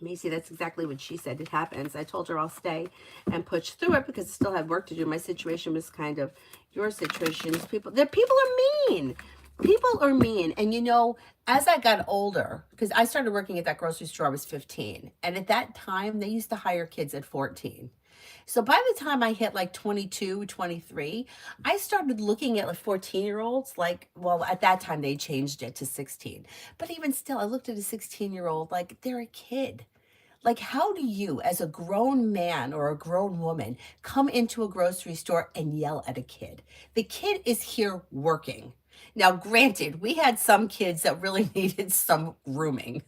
A: Macy, that's exactly what she said. It happens. I told her I'll stay and push through it because I still had work to do. My situation was kind of your situation. People are mean. People are mean. And as I got older, because I started working at that grocery store, I was 15. And at that time, they used to hire kids at 14. So by the time I hit like 22, 23, I started looking at like 14-year-olds well, at that time they changed it to 16. But even still, I looked at a 16-year-old like they're a kid. Like, how do you, as a grown man or a grown woman, come into a grocery store and yell at a kid? The kid is here working. Now, granted, we had some kids that really needed some grooming.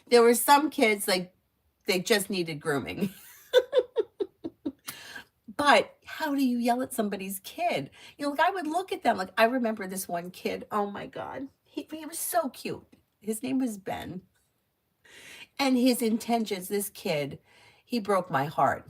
A: There were some kids, like, they just needed grooming. But how do you yell at somebody's kid? I would look at them. Like, I remember this one kid. Oh, my God. He was so cute. His name was Ben. And his intentions, this kid, he broke my heart.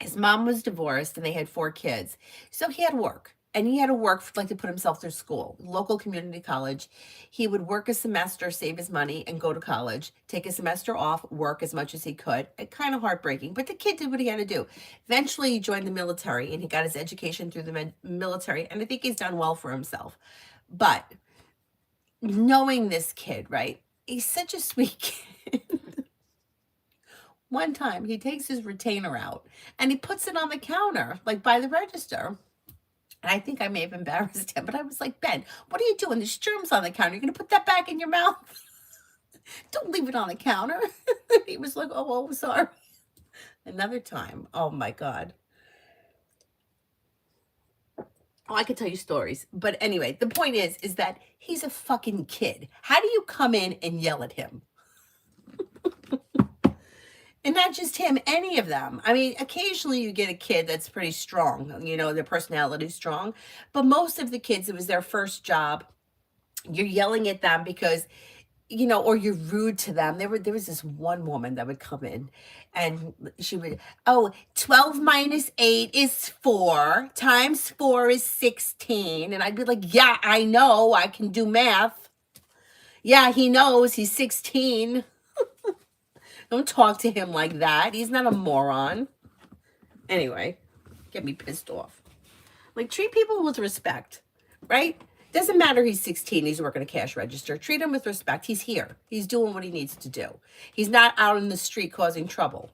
A: His mom was divorced and they had 4 kids. So he had work. And he had to work to put himself through school, local community college. He would work a semester, save his money, and go to college, take a semester off, work as much as he could. Kind of heartbreaking, but the kid did what he had to do. Eventually, he joined the military, and he got his education through the military, and I think he's done well for himself. But knowing this kid, right, he's such a sweet kid. One time, he takes his retainer out, and he puts it on the counter, like by the register. And I think I may have embarrassed him, but I was like, Ben, what are you doing? There's germs on the counter. You're going to put that back in your mouth? Don't leave it on the counter. He was like, oh, sorry. Another time. Oh, my God. Oh, I could tell you stories. But anyway, the point is that he's a fucking kid. How do you come in and yell at him? And not just him, any of them. I mean, occasionally you get a kid that's pretty strong, their personality's strong. But most of the kids, it was their first job. You're yelling at them because, or you're rude to them. There was this one woman that would come in and she would, 12 minus 8 is 4, times 4 is 16. And I'd be like, yeah, I know, I can do math. Yeah, he knows, he's 16. Don't talk to him like that. He's not a moron. Anyway, get me pissed off. Treat people with respect, right? Doesn't matter he's 16, he's working a cash register. Treat him with respect. He's here. He's doing what he needs to do. He's not out in the street causing trouble.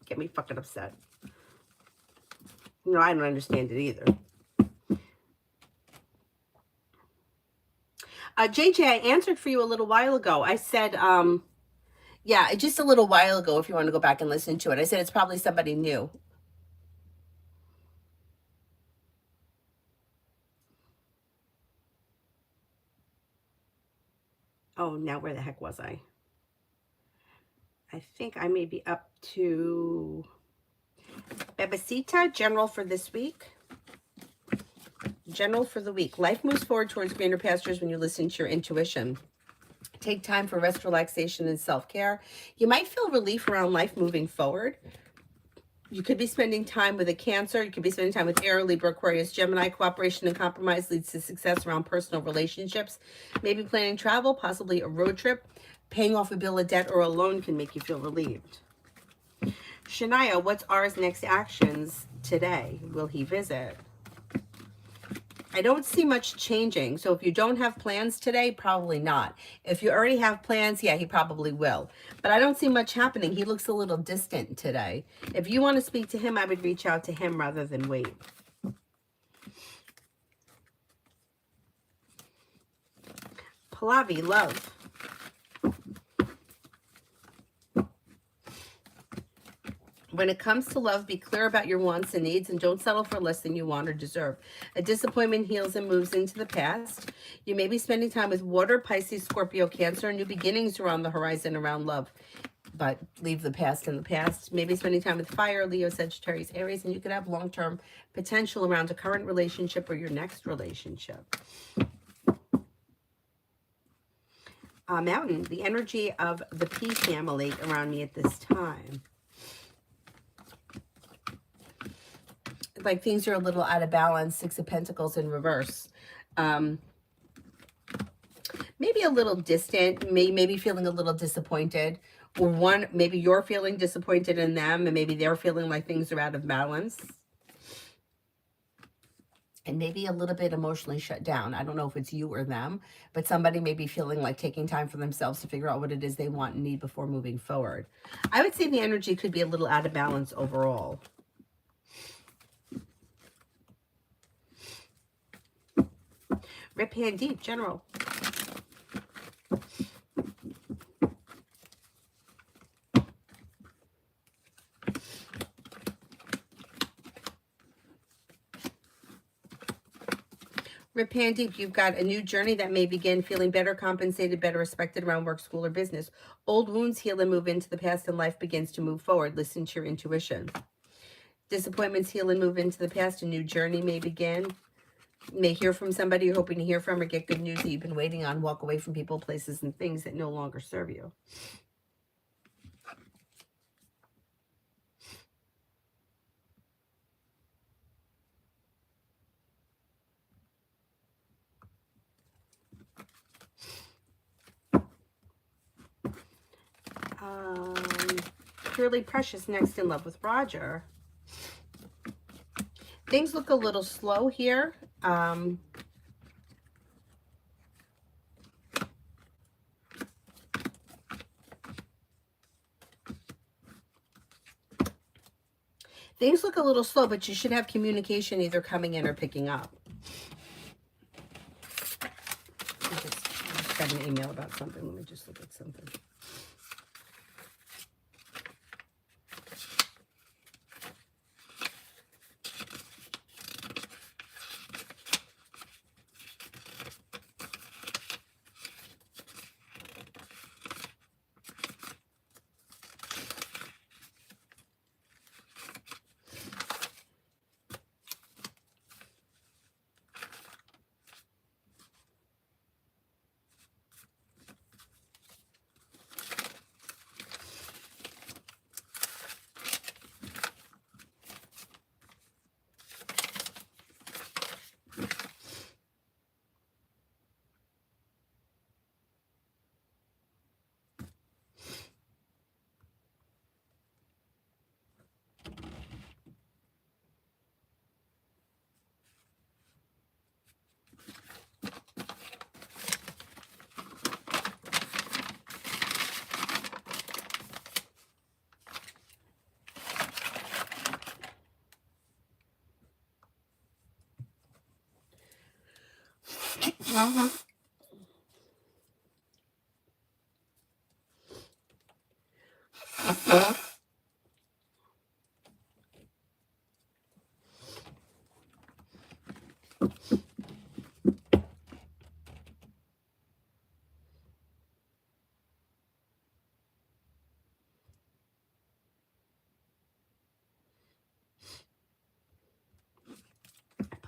A: Get me fucking upset. I don't understand it either. JJ, I answered for you a little while ago. I said, yeah, just a little while ago, if you want to go back and listen to it. I said it's probably somebody new. Oh, now where the heck was I? I think I may be up to Bebecita, general for this week. General for the week. Life moves forward towards greener pastures when you listen to your intuition. Take time for rest, relaxation, and self-care. You might feel relief around life moving forward. You could be spending time with a Cancer. You could be spending time with Air, Libra, Aquarius, Gemini. Cooperation and compromise leads to success around personal relationships. Maybe planning travel, possibly a road trip. Paying off a bill of debt or a loan can make you feel relieved. Shania, what's R's next actions today? Will he visit? I don't see much changing. So if you don't have plans today, probably not. If you already have plans, yeah, he probably will. But I don't see much happening. He looks a little distant today. If you want to speak to him, I would reach out to him rather than wait. Pallavi, love. When it comes to love, be clear about your wants and needs and don't settle for less than you want or deserve. A disappointment heals and moves into the past. You may be spending time with water, Pisces, Scorpio, Cancer. New beginnings are on the horizon around love, but leave the past in the past. Maybe spending time with fire, Leo, Sagittarius, Aries, and you could have long-term potential around a current relationship or your next relationship. Mountain, the energy of the P family around me at this time. Like things are a little out of balance. Six of Pentacles in reverse. Maybe a little distant, maybe feeling a little disappointed, or maybe you're feeling disappointed in them and maybe they're feeling like things are out of balance. And maybe a little bit emotionally shut down. I don't know if it's you or them, but somebody may be feeling like taking time for themselves to figure out what it is they want and need before moving forward. I would say the energy could be a little out of balance overall. Rip Hand Deep, General. Rip Hand Deep, you've got a new journey that may begin, feeling better compensated, better respected around work, school, or business. Old wounds heal and move into the past and life begins to move forward. Listen to your intuition. Disappointments heal and move into the past. A new journey may begin. You may hear from somebody you're hoping to hear from or get good news that you've been waiting on. Walk away from people, places, and things that no longer serve you. Purely Precious, next in love with Roger. Things look a little slow here. Things look a little slow, but you should have communication either coming in or picking up. I just got an email about something. Let me just look at something.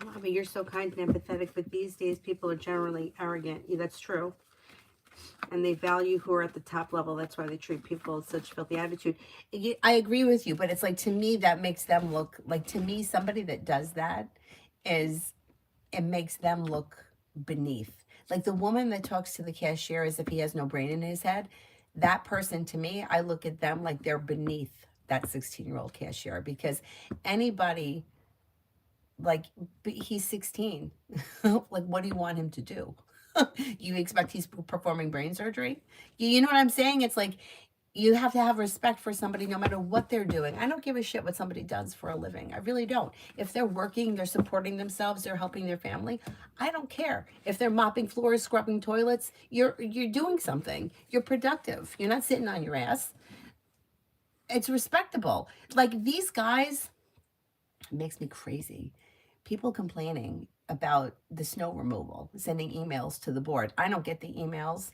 A: Bobby, you're so kind and empathetic, but these days people are generally arrogant. Yeah, that's true. And they value who are at the top level. That's why they treat people with such filthy attitude. I agree with you, but it's like, to me, that makes them look like, to me, somebody that does that is, it makes them look beneath. Like the woman that talks to the cashier as if he has no brain in his head, that person, to me, I look at them like they're beneath that 16-year-old cashier, because anybody Like, but he's 16. Like, what do you want him to do? You expect he's performing brain surgery? You know what I'm saying? It's like, you have to have respect for somebody no matter what they're doing. I don't give a shit what somebody does for a living. I really don't. If they're working, they're supporting themselves, they're helping their family, I don't care. If they're mopping floors, scrubbing toilets, you're doing something. You're productive. You're not sitting on your ass. It's respectable. Like, these guys, it makes me crazy. People complaining about the snow removal, sending emails to the board. I don't get the emails.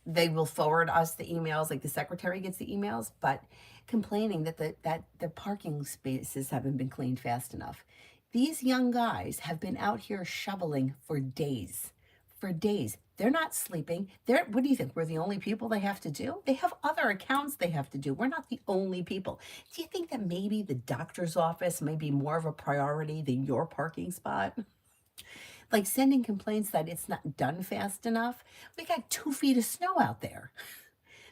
A: They will forward us the emails, like the secretary gets the emails, but complaining that the parking spaces haven't been cleaned fast enough. These young guys have been out here shoveling for days. For days. They're not sleeping. What do you think? We're the only people they have to do? They have other accounts they have to do. We're not the only people. Do you think that maybe the doctor's office may be more of a priority than your parking spot? Like, sending complaints that it's not done fast enough. We got 2 feet of snow out there.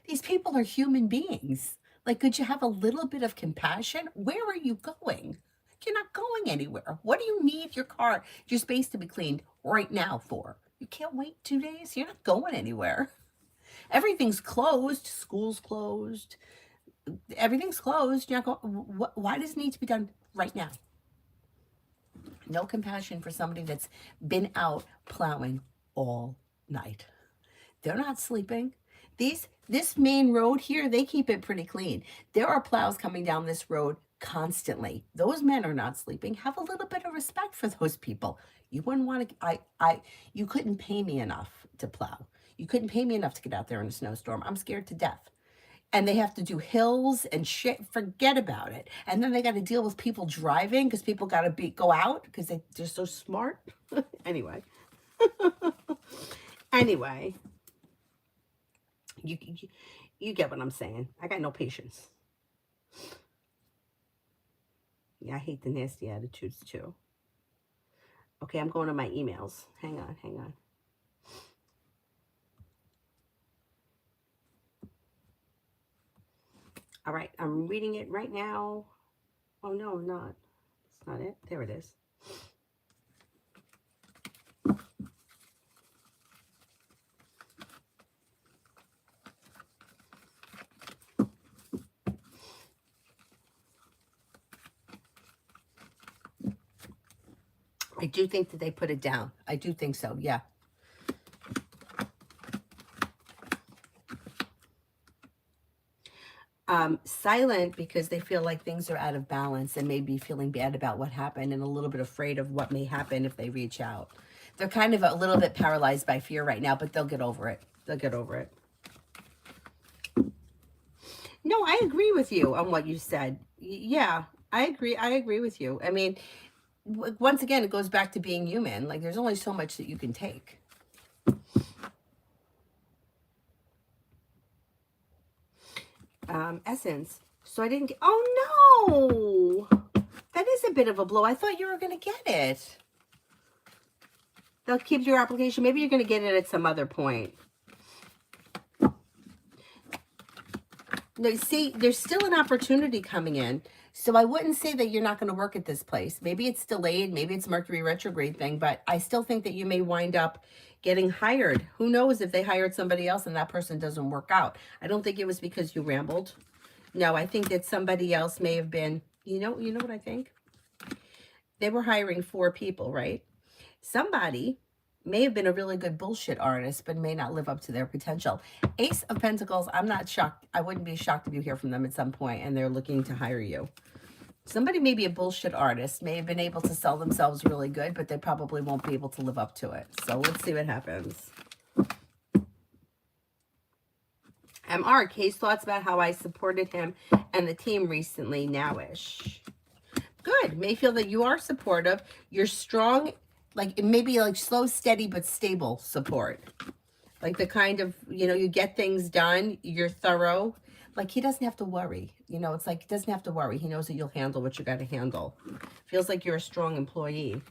A: These people are human beings. Like, could you have a little bit of compassion? Where are you going? You're not going anywhere. What do you need your space to be cleaned right now for? You can't wait 2 days? You're not going anywhere. Everything's closed. School's closed. Everything's closed. You're not going, why does it need to be done right now? No compassion for somebody that's been out plowing all night. They're not sleeping. This main road here, they keep it pretty clean. There are plows coming down this road constantly. Those men are not sleeping. Have a little bit of respect for those people. You wouldn't want to, you couldn't pay me enough to plow. You couldn't pay me enough to get out there in a snowstorm. I'm scared to death. And they have to do hills and shit. Forget about it. And then they got to deal with people driving because people got to go out because they're so smart. Anyway. Anyway. You get what I'm saying. I got no patience. Yeah, I hate the nasty attitudes too. Okay, I'm going to my emails. Hang on. All right, I'm reading it right now. Oh, no, I'm not. That's not it. There it is. I do think that they put it down. I do think so, yeah. Silent because they feel like things are out of balance and maybe feeling bad about what happened and a little bit afraid of what may happen if they reach out. They're kind of a little bit paralyzed by fear right now, but they'll get over it. They'll get over it. No, I agree with you on what you said. Yeah, I agree. I agree with you. I mean, once again, it goes back to being human. Like, there's only so much that you can take. Essence. So I didn't get, oh no, that is a bit of a blow. I thought you were going to get it. They'll keep your application. Maybe you're going to get it at some other point. No, see, there's still an opportunity coming in. So I wouldn't say that you're not going to work at this place. Maybe it's delayed. Maybe it's Mercury retrograde thing. But I still think that you may wind up getting hired. Who knows if they hired somebody else and that person doesn't work out. I don't think it was because you rambled. No, I think that somebody else may have been, you know what I think? They were hiring 4 people, right? Somebody may have been a really good bullshit artist, but may not live up to their potential. Ace of Pentacles, I'm not shocked. I wouldn't be shocked if you hear from them at some point and they're looking to hire you. Somebody may be a bullshit artist, may have been able to sell themselves really good, but they probably won't be able to live up to it. So let's see what happens. MR, Kay's thoughts about how I supported him and the team recently, nowish. Good. May feel that you are supportive. You're strong, like it may be like slow, steady, but stable support. Like the kind of, you get things done. You're thorough. Like he doesn't have to worry. It's like he doesn't have to worry. He knows that you'll handle what you got to handle. Feels like you're a strong employee.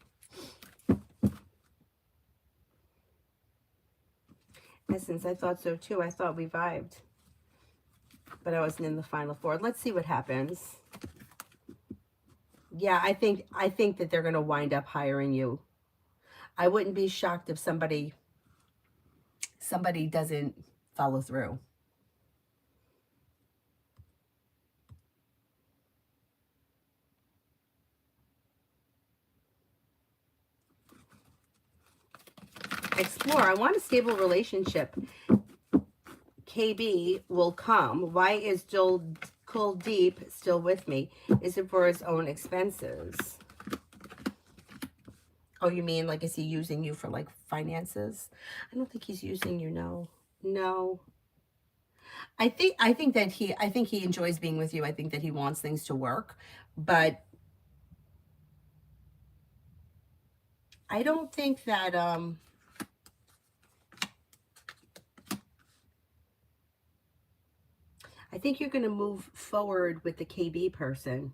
A: Essence, I thought so too. I thought we vibed. But I wasn't in the final 4. Let's see what happens. Yeah, I think that they're going to wind up hiring you. I wouldn't be shocked if somebody doesn't follow through. Explore. I want a stable relationship. KB will come. Why is Joel Deep still with me? Is it for his own expenses? Oh, you mean like is he using you for like finances? I don't think he's using you. No, no. I think he enjoys being with you. I think that he wants things to work, but I don't think that I think you're going to move forward with the KB person.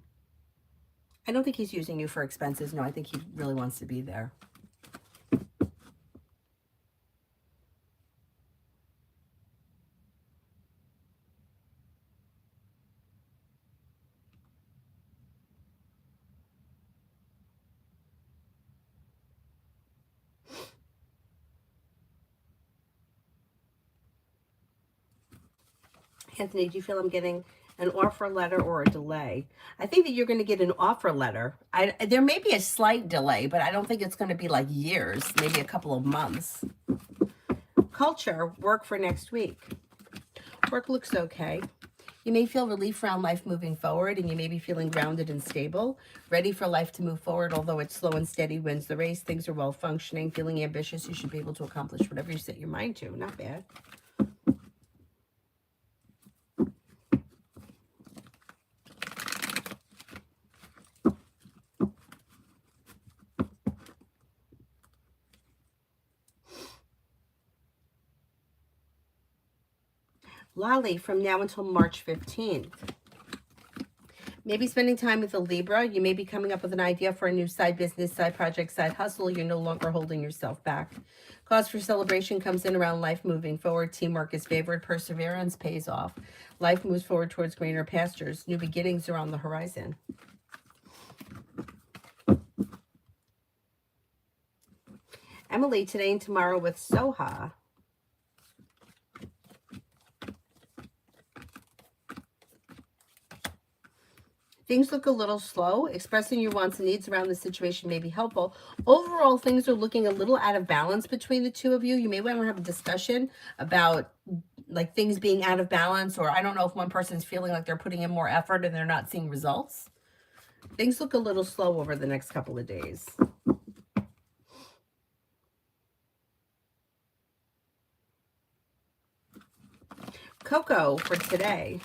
A: I don't think he's using you for expenses. No, I think he really wants to be there. Anthony, do you feel I'm getting an offer letter or a delay? I think that you're going to get an offer letter. There may be a slight delay, but I don't think it's going to be like years, maybe a couple of months. Culture, work for next week. Work looks okay. You may feel relief around life moving forward, and you may be feeling grounded and stable, ready for life to move forward. Although it's slow and steady wins the race, things are well functioning, feeling ambitious. You should be able to accomplish whatever you set your mind to. Not bad. Lolly, from now until March 15th. Maybe spending time with a Libra. You may be coming up with an idea for a new side business, side project, side hustle. You're no longer holding yourself back. Cause for celebration comes in around life moving forward. Teamwork is favored. Perseverance pays off. Life moves forward towards greener pastures. New beginnings are on the horizon. Emily, today and tomorrow with Soha. Things look a little slow. Expressing your wants and needs around the situation may be helpful. Overall, things are looking a little out of balance between the two of you. You may want to have a discussion about like things being out of balance, or I don't know if one person's feeling like they're putting in more effort and they're not seeing results. Things look a little slow over the next couple of days. Coco for today.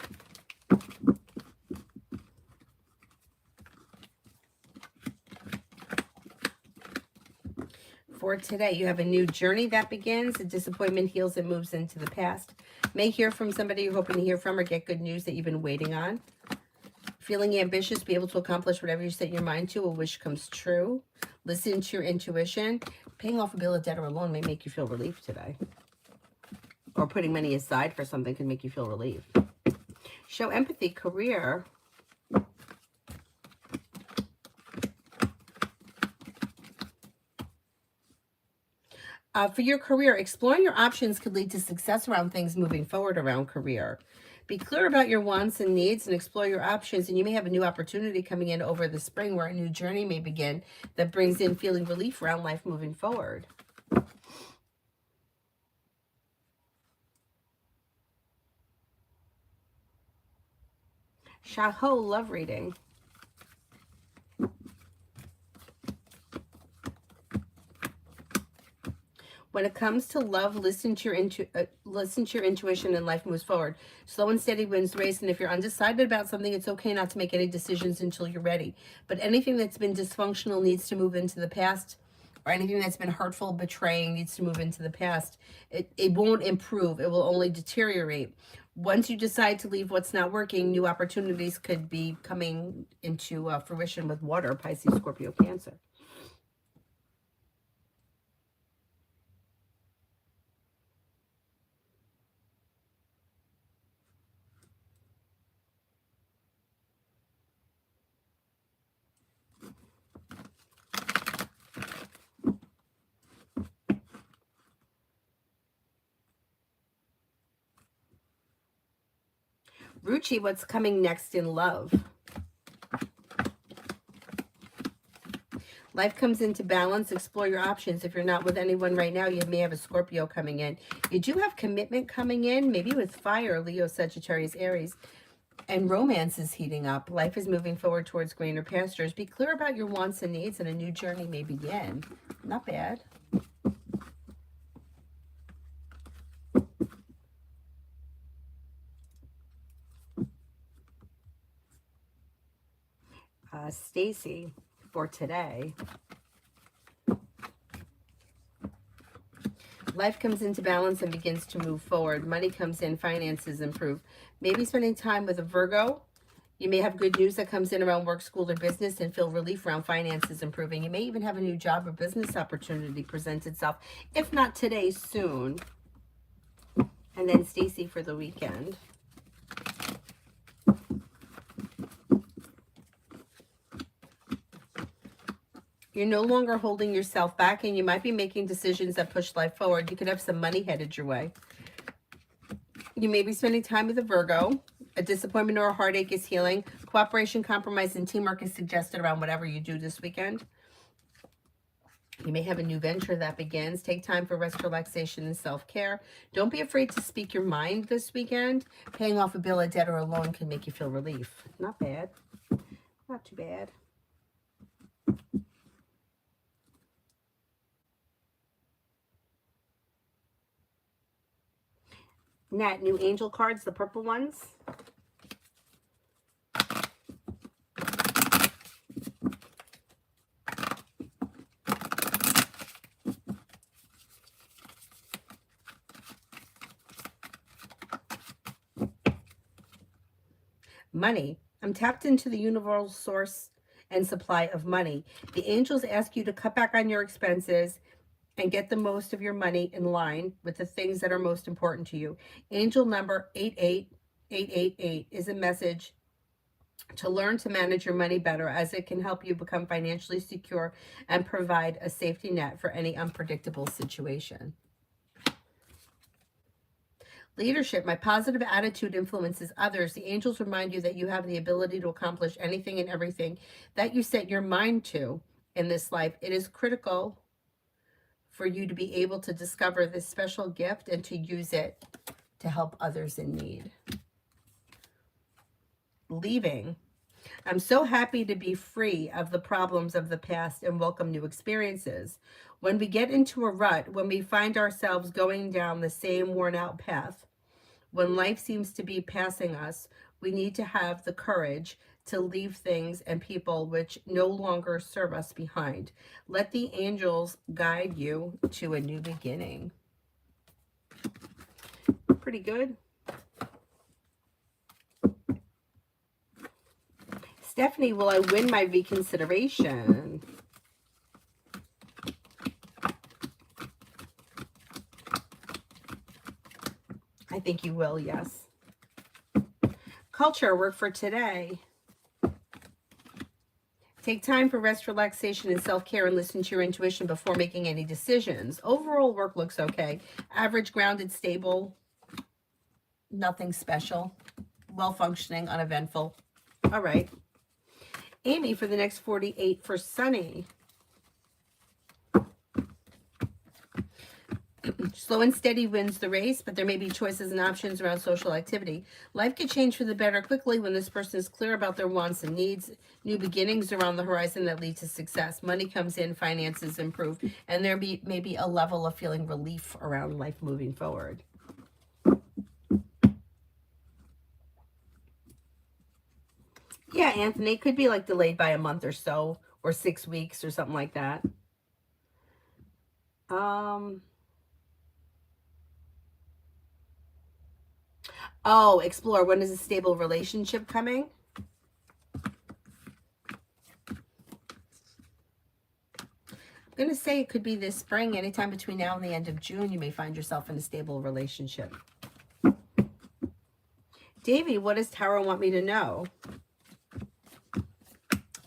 A: For today, you have a new journey that begins. A disappointment heals and moves into the past. May hear from somebody you're hoping to hear from or get good news that you've been waiting on. Feeling ambitious, be able to accomplish whatever you set your mind to. A wish comes true. Listen to your intuition. Paying off a bill of debt or a loan may make you feel relief today. Or putting money aside for something can make you feel relief. Show empathy, career. For your career, exploring your options could lead to success around things moving forward around career. Be clear about your wants and needs and explore your options, and you may have a new opportunity coming in over the spring where a new journey may begin that brings in feeling relief around life moving forward. Shaho, love reading. When it comes to love, listen to your intuition, and life moves forward. Slow and steady wins the race, and if you're undecided about something, it's okay not to make any decisions until you're ready. But anything that's been dysfunctional needs to move into the past, or anything that's been hurtful, betraying needs to move into the past. It won't improve. It will only deteriorate. Once you decide to leave what's not working, new opportunities could be coming into fruition with water, Pisces, Scorpio, Cancer. Ruchi, what's coming next in love? Life comes into balance. Explore your options. If you're not with anyone right now, you may have a Scorpio coming in. You do have commitment coming in, maybe with fire, Leo, Sagittarius, Aries. And romance is heating up. Life is moving forward towards greener pastures. Be clear about your wants and needs, and a new journey may begin. Not bad. Stacy, for today. Life comes into balance and begins to move forward. Money comes in, finances improve. Maybe spending time with a Virgo. You may have good news that comes in around work, school, or business and feel relief around finances improving. You may even have a new job or business opportunity present itself. If not today, soon. And then Stacy for the weekend. You're no longer holding yourself back, and you might be making decisions that push life forward. You could have some money headed your way. You may be spending time with a Virgo. A disappointment or a heartache is healing. Cooperation, compromise, and teamwork is suggested around whatever you do this weekend. You may have a new venture that begins. Take time for rest, relaxation, and self-care. Don't be afraid to speak your mind this weekend. Paying off a bill, a debt, or a loan can make you feel relief. Not bad. Not too bad. Nat, new angel cards, the purple ones. Money. I'm tapped into the universal source and supply of money. The angels ask you to cut back on your expenses and get the most of your money in line with the things that are most important to you. Angel number 88888 is a message to learn to manage your money better, as it can help you become financially secure and provide a safety net for any unpredictable situation. Leadership. My positive attitude influences others. The angels remind you that you have the ability to accomplish anything and everything that you set your mind to in this life. It is critical for you to be able to discover this special gift and to use it to help others in need. Leaving. I'm so happy to be free of the problems of the past and welcome new experiences. When we get into a rut, when we find ourselves going down the same worn out path, when life seems to be passing us, we need to have the courage to leave things and people which no longer serve us behind. Let the angels guide you to a new beginning. Pretty good. Stephanie, will I win my reconsideration? I think you will, yes. Culture, work for today. Take time for rest, relaxation, and self-care, and listen to your intuition before making any decisions. Overall work looks okay. Average, grounded, stable. Nothing special. Well-functioning, uneventful. All right. Amy, for the next 48 for Sunny. Slow and steady wins the race, but there may be choices and options around social activity. Life could change for the better quickly when this person is clear about their wants and needs. New beginnings around the horizon that lead to success. Money comes in, finances improve, and there may be a level of feeling relief around life moving forward. Yeah, Anthony, it could be like delayed by a month or so, or 6 weeks or something like that. Oh, explore. When is a stable relationship coming? I'm going to say it could be this spring. Anytime between now and the end of June, you may find yourself in a stable relationship. Davey, what does Tarot want me to know?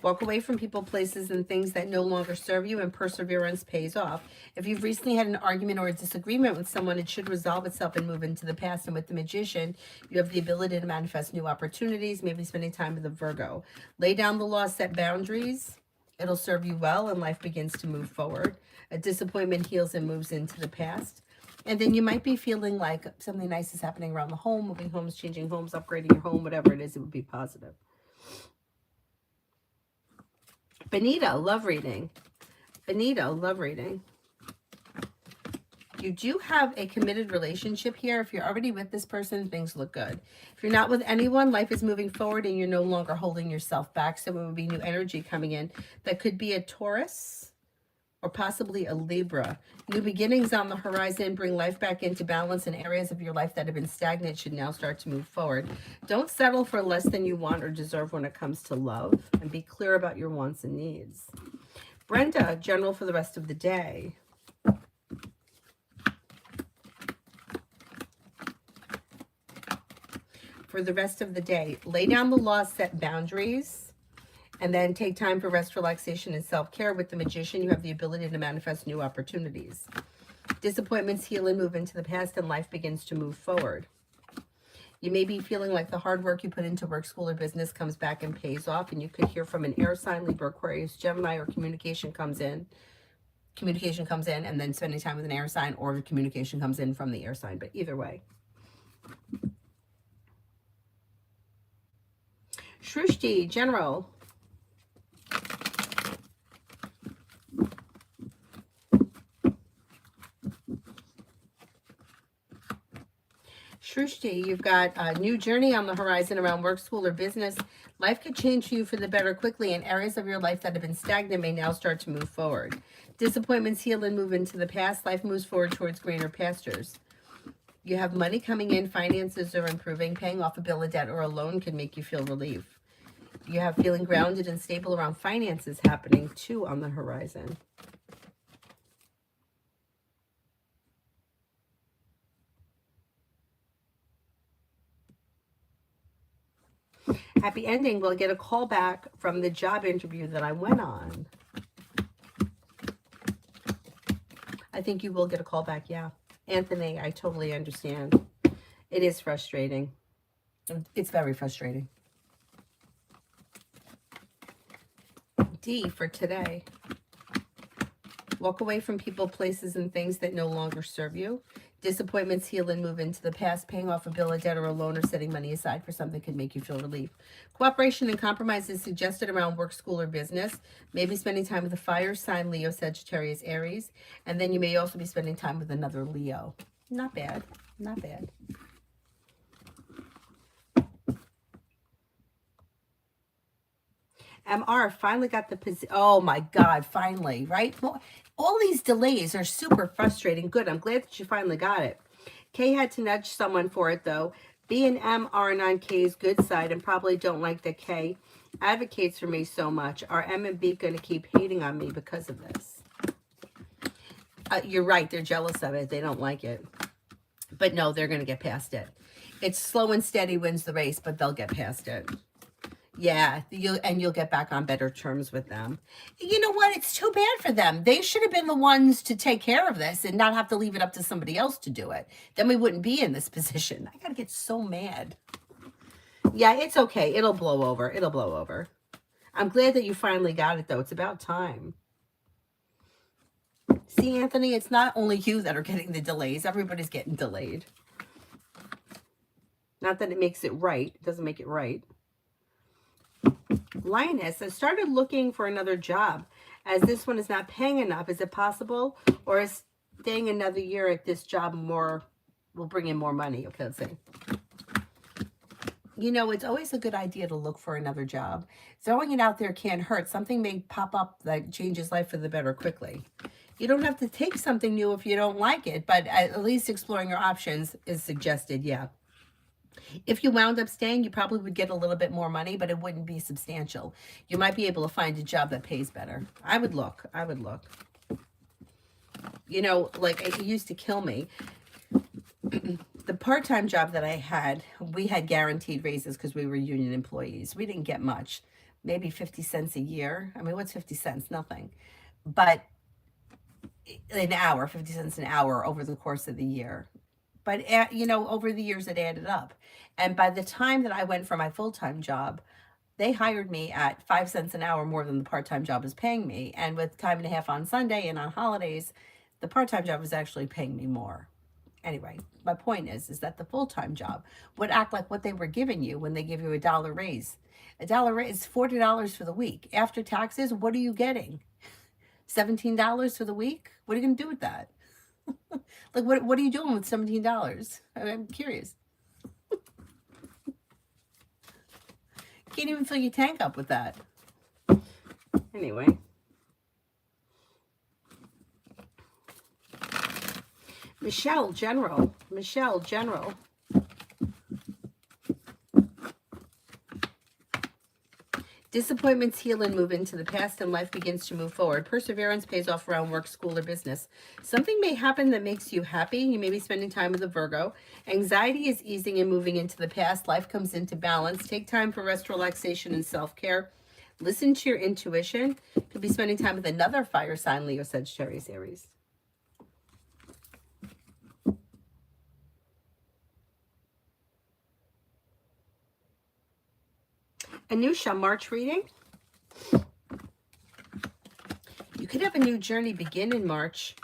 A: Walk away from people, places, and things that no longer serve you, and perseverance pays off. If you've recently had an argument or a disagreement with someone, it should resolve itself and move into the past. And with the Magician, you have the ability to manifest new opportunities, maybe spending time with a Virgo. Lay down the law, set boundaries. It'll serve you well, and life begins to move forward. A disappointment heals and moves into the past. And then you might be feeling like something nice is happening around the home, moving homes, changing homes, upgrading your home, whatever it is, it would be positive. Benito, love reading. Benito, love reading. You do have a committed relationship here. If you're already with this person, things look good. If you're not with anyone, life is moving forward and you're no longer holding yourself back. So it would be new energy coming in. That could be a Taurus or possibly a Libra. New beginnings on the horizon. Bring life back into balance, and areas of your life that have been stagnant should now start to move forward. Don't settle for less than you want or deserve when it comes to love, and be clear about your wants and needs. Brenda, general for the rest of the day. For the rest of the day, lay down the law, set boundaries, and then take time for rest, relaxation, and self-care. With the Magician, you have the ability to manifest new opportunities. Disappointments heal and move into the past, and life begins to move forward. You may be feeling like the hard work you put into work, school, or business comes back and pays off, and you could hear from an air sign, Libra, Aquarius, Gemini, or communication comes in, and then spending time with an air sign, or communication comes in from the air sign, but either way. Shrushti, general. Shrushti, you've got a new journey on the horizon around work, school, or business. Life could change for you for the better quickly, and areas of your life that have been stagnant may now start to move forward. Disappointments heal and move into the past. Life moves forward towards greener pastures. You have money coming in, finances are improving, paying off a bill of debt or a loan can make you feel relief. You have feeling grounded and stable around finances happening too on the horizon. Happy ending. We'll get a call back from the job interview that I went on. I think you will get a call back, yeah. Anthony, I totally understand. It is frustrating. It's very frustrating. D for today. Walk away from people, places, and things that no longer serve you. Disappointments heal and move into the past. Paying off a bill of debt or a loan or setting money aside for something can make you feel relief. Cooperation and compromise is suggested around work, school, or business. Maybe spending time with a fire sign, Leo, Sagittarius, Aries. And then you may also be spending time with another Leo. Not bad. Not bad. MR finally got the position. Oh my God, finally, right? Well, all these delays are super frustrating. Good, I'm glad that you finally got it. K had to nudge someone for it though. B and M aren't on K's good side and probably don't like that K advocates for me so much. Are M and B going to keep hating on me because of this? You're right, they're jealous of it. They don't like it. But no, they're going to get past it. It's slow and steady wins the race, but they'll get past it. Yeah, you'll get back on better terms with them. You know what? It's too bad for them. They should have been the ones to take care of this and not have to leave it up to somebody else to do it. Then we wouldn't be in this position. I gotta get so mad. Yeah, it's okay. It'll blow over. It'll blow over. I'm glad that you finally got it, though. It's about time. See, Anthony, it's not only you that are getting the delays. Everybody's getting delayed. Not that it makes it right. It doesn't make it right. Lioness, I started looking for another job as this one is not paying enough. Is it possible? Or is staying another year at this job more will bring in more money? Okay, let's see. You know, it's always a good idea to look for another job. Throwing it out there can't hurt. Something may pop up that changes life for the better quickly. You don't have to take something new if you don't like it, but at least exploring your options is suggested, yeah. If you wound up staying, you probably would get a little bit more money, but it wouldn't be substantial. You might be able to find a job that pays better. I would look. I would look. You know, like it used to kill me. The part-time job that I had, we had guaranteed raises because we were union employees. We didn't get much, maybe 50 cents a year. I mean, what's 50 cents? Nothing. But an hour, 50 cents an hour over the course of the year. But, over the years it added up. And by the time that I went for my full time job, they hired me at 5 cents an hour more than the part time job was paying me. And with time and a half on Sunday and on holidays, the part time job was actually paying me more. Anyway, my point is that the full time job would act like what they were giving you when they give you a dollar raise. A dollar raise is $40 for the week. After taxes, what are you getting? $17 for the week? What are you going to do with that? Like, what are you doing with $17? I'm curious. Can't even fill your tank up with that. Anyway. Michelle, General. Disappointments heal and move into the past, and life begins to move forward. Perseverance pays off around work, school, or business. Something may happen that makes you happy. You may be spending time with a Virgo. Anxiety is easing and moving into the past. Life comes into balance. Take time for rest, relaxation, and self-care. Listen to your intuition. Could be spending time with another fire sign, Leo, Sagittarius, Aries. Anusha, March reading. You could have a new journey begin in March.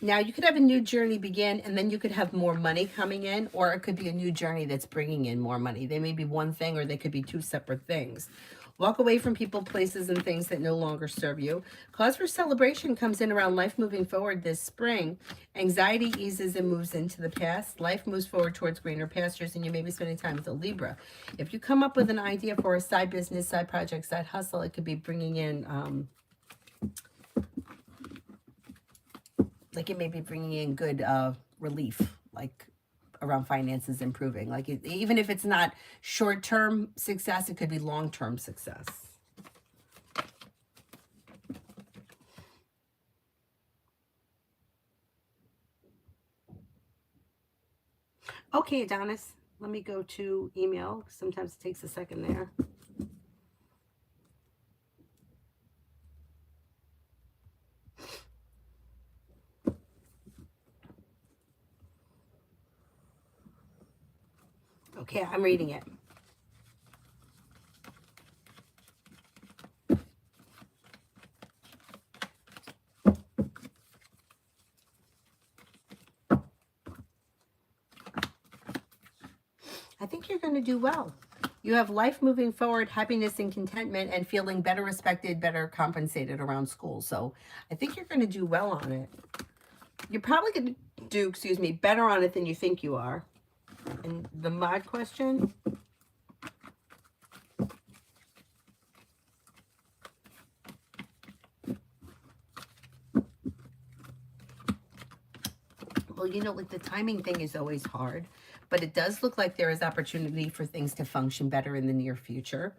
A: Now, you could have a new journey begin, and then you could have more money coming in, or it could be a new journey that's bringing in more money. They may be one thing, or they could be two separate things. Walk away from people, places, and things that no longer serve you. Cause for celebration comes in around life moving forward this spring. Anxiety eases and moves into the past. Life moves forward towards greener pastures, and you may be spending time with a Libra. If you come up with an idea for a side business, side project, side hustle, it could be bringing in, like it may be bringing in good relief, like around finances improving. Like even if it's not short-term success, it could be long-term success. Okay, Adonis, let me go to email. Sometimes it takes a second there. Okay, I'm reading it. I think you're going to do well. You have life moving forward, happiness and contentment, and feeling better respected, better compensated around school. So I think you're going to do well on it. You're probably going to do, better on it than you think you are. And the mod question? Well, like the timing thing is always hard, but it does look like there is opportunity for things to function better in the near future.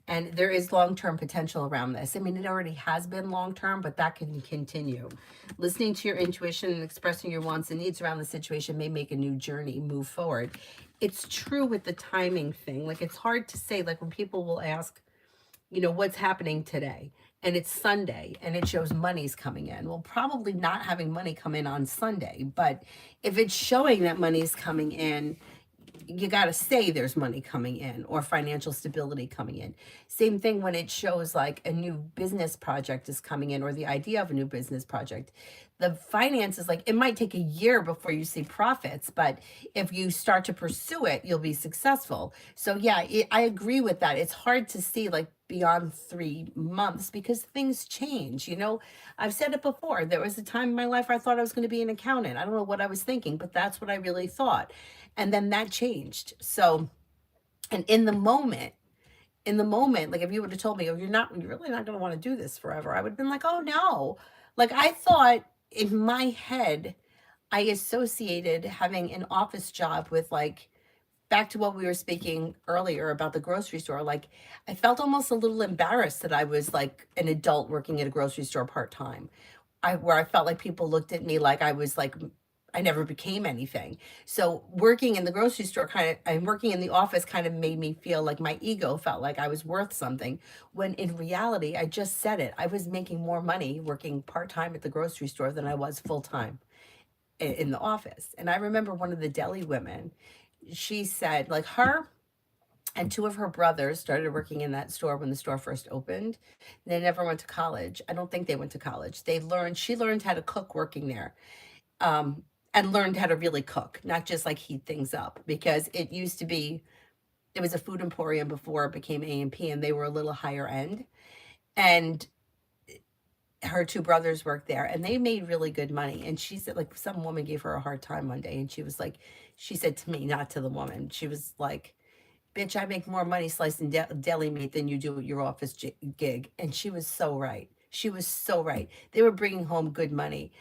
A: And there is long-term potential around this. I mean, it already has been long-term, but that can continue. Listening to your intuition and expressing your wants and needs around the situation may make a new journey move forward. It's true with the timing thing. Like, it's hard to say, like when people will ask, what's happening today? And it's Sunday and it shows money's coming in. Well, probably not having money come in on Sunday, but if it's showing that money's coming in, you got to say there's money coming in or financial stability coming in. Same thing when it shows like a new business project is coming in or the idea of a new business project. The finances, like it might take a year before you see profits, but if you start to pursue it, you'll be successful. So yeah, I agree with that. It's hard to see like beyond 3 months because things change. I've said it before. There was a time in my life I thought I was going to be an accountant. I don't know what I was thinking, but that's what I really thought. And then that changed. So, and in the moment, like if you would have told me, oh, you're really not going to want to do this forever, I would have been like, oh no. Like I thought in my head, I associated having an office job with like, back to what we were speaking earlier about the grocery store, like I felt almost a little embarrassed that I was like an adult working at a grocery store part-time. Where I felt like people looked at me like I was like, I never became anything. So working in the grocery store and working in the office kind of made me feel like my ego felt like I was worth something. When in reality, I just said it. I was making more money working part-time at the grocery store than I was full-time in the office. And I remember one of the deli women, she said, like, her and two of her brothers started working in that store when the store first opened. They never went to college. I don't think they went to college. She learned how to cook working there, and learned how to really cook, not just like heat things up, because it was a food emporium before it became A&P, and they were a little higher end. And her two brothers worked there, and they made really good money. And she said, like, some woman gave her a hard time one day, and she said to me, not to the woman, she was like, bitch, I make more money slicing deli meat than you do at your office gig. And she was so right. She was so right. They were bringing home good money.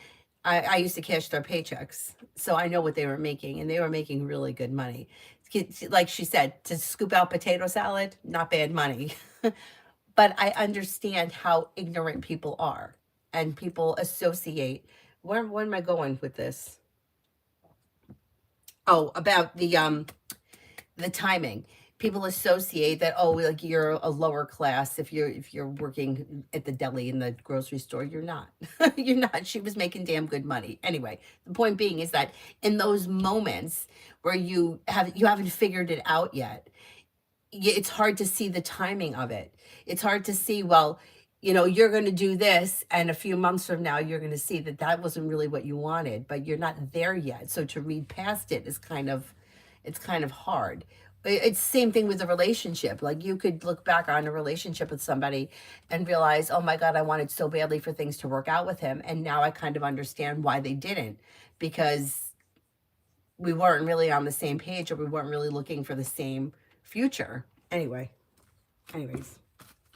A: I used to cash their paychecks, so I know what they were making, and they were making really good money. Like she said, to scoop out potato salad, not bad money. But I understand how ignorant people are, and people associate. Where am I going with this? Oh, about the timing. People associate that, oh, like, you're a lower class if you're working at the deli in the grocery store. You're not. You're not. She was making damn good money. Anyway, the point being is that in those moments where you haven't figured it out yet, it's hard to see the timing of it. It's hard to see, well, you're going to do this, and a few months from now, you're going to see that that wasn't really what you wanted, but you're not there yet. So to read past it is it's kind of hard. It's the same thing with a relationship. Like, you could look back on a relationship with somebody and realize, oh my God, I wanted so badly for things to work out with him. And now I kind of understand why they didn't, because we weren't really on the same page, or we weren't really looking for the same future. Anyways,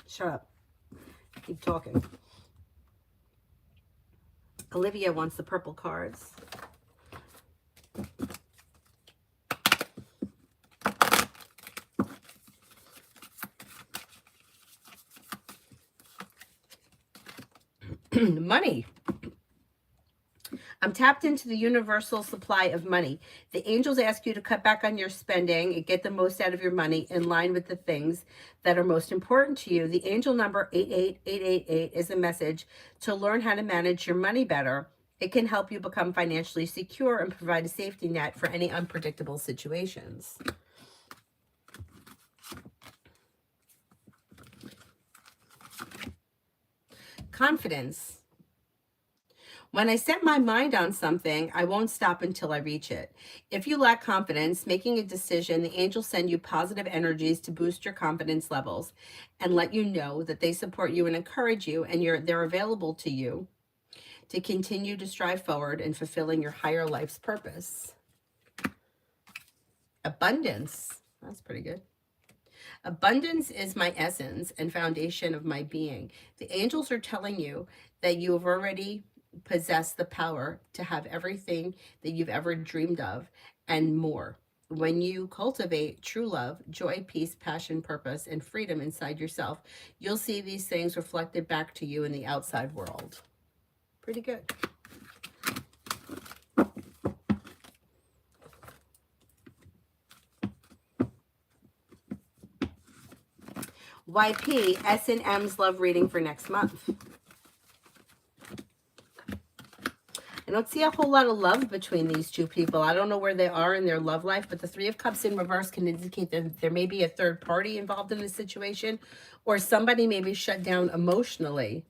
A: shut up. Keep talking. Olivia wants the purple cards. Money. I'm tapped into the universal supply of money. The angels ask you to cut back on your spending and get the most out of your money in line with the things that are most important to you. The angel number 88888 is a message to learn how to manage your money better. It can help you become financially secure and provide a safety net for any unpredictable situations. Confidence. When I set my mind on something, I won't stop until I reach it. If you lack confidence making a decision, the angels send you positive energies to boost your confidence levels and let you know that they support you and encourage you, and they're available to you to continue to strive forward in fulfilling your higher life's purpose. Abundance. That's pretty good. Abundance is my essence and foundation of my being. The angels are telling you that you have already possessed the power to have everything that you've ever dreamed of and more. When you cultivate true love, joy, peace, passion, purpose, and freedom inside yourself, you'll see these things reflected back to you in the outside world. Pretty good. YP, S&M's love reading for next month. I don't see a whole lot of love between these two people. I don't know where they are in their love life, but the Three of Cups in reverse can indicate that there may be a third party involved in this situation, or somebody may be shut down emotionally.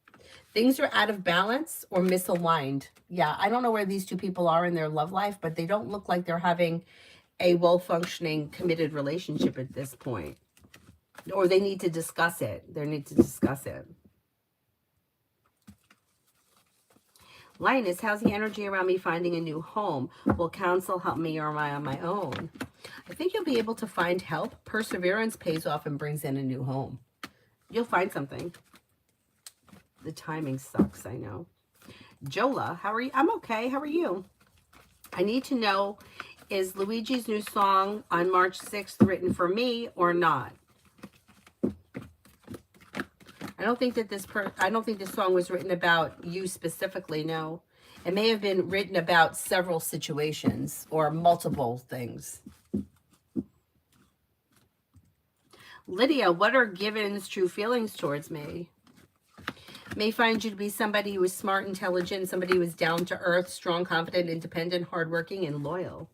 A: Things are out of balance or misaligned. Yeah, I don't know where these two people are in their love life, but they don't look like they're having a well-functioning, committed relationship at this point. Or they need to discuss it. They need to discuss it. Lioness, how's the energy around me finding a new home? Will counsel help me, or am I on my own? I think you'll be able to find help. Perseverance pays off and brings in a new home. You'll find something. The timing sucks, I know. Jola, how are you? I'm okay. How are you? I need to know, is Luigi's new song on March 6th written for me or not? I don't think that this song was written about you specifically, no. It may have been written about several situations or multiple things. Lydia, what are Given's true feelings towards me? May find you to be somebody who is smart, intelligent, somebody who is down to earth, strong, confident, independent, hardworking, and loyal.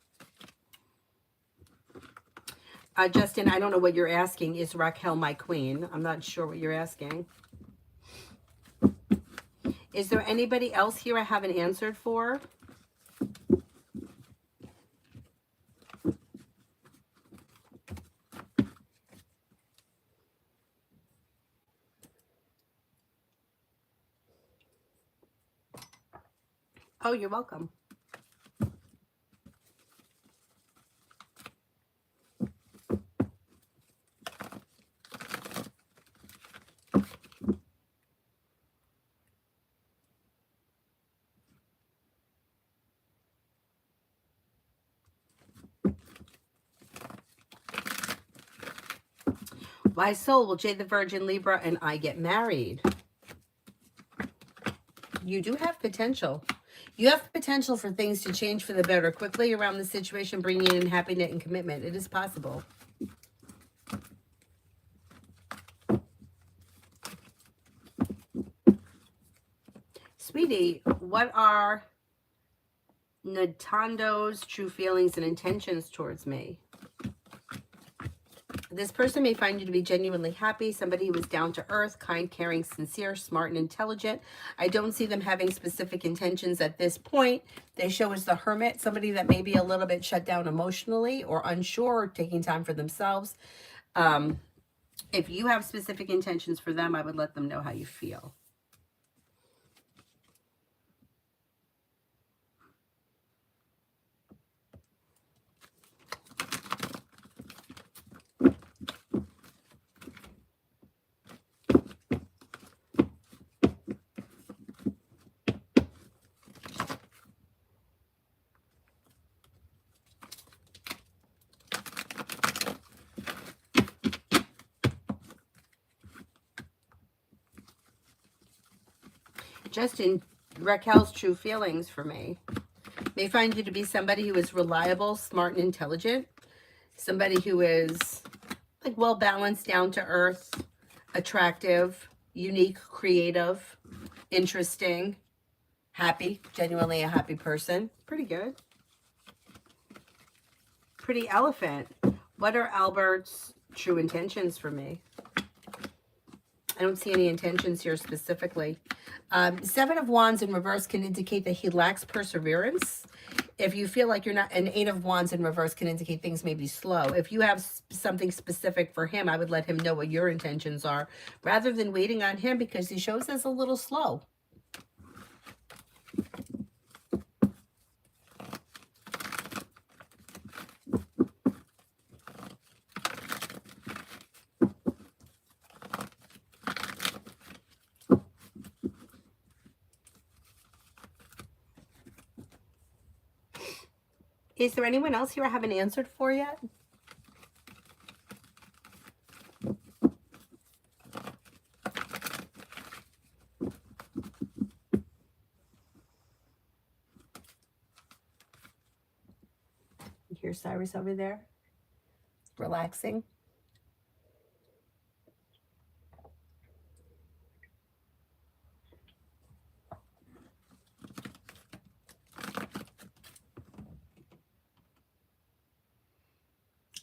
A: Justin, I don't know what you're asking. Is Raquel my queen? I'm not sure what you're asking. Is there anybody else here I haven't answered for? Oh, you're welcome. My soul will Jade the Virgin, Libra, and I get married. You do have potential. You have potential for things to change for the better quickly around the situation, bringing in happiness and commitment. It is possible. Sweetie, what are Natando's true feelings and intentions towards me? This person may find you to be genuinely happy, somebody who is down to earth, kind, caring, sincere, smart, and intelligent. I don't see them having specific intentions at this point. They show as the hermit, somebody that may be a little bit shut down emotionally or unsure, or taking time for themselves. If you have specific intentions for them, I would let them know how you feel. Justin, Raquel's true feelings for me may find you to be somebody who is reliable, smart, and intelligent. Somebody who is like well balanced, down to earth, attractive, unique, creative, interesting, happy, genuinely a happy person. Pretty good. Pretty Elephant. What are Albert's true intentions for me? I don't see any intentions here specifically. Seven of Wands in reverse can indicate that he lacks perseverance. If you feel like you're not, an Eight of Wands in reverse can indicate things may be slow. If you have something specific for him, I would let him know what your intentions are rather than waiting on him, because he shows us a little slow. Is there anyone else here I haven't answered for yet? You hear Cyrus over there? Relaxing.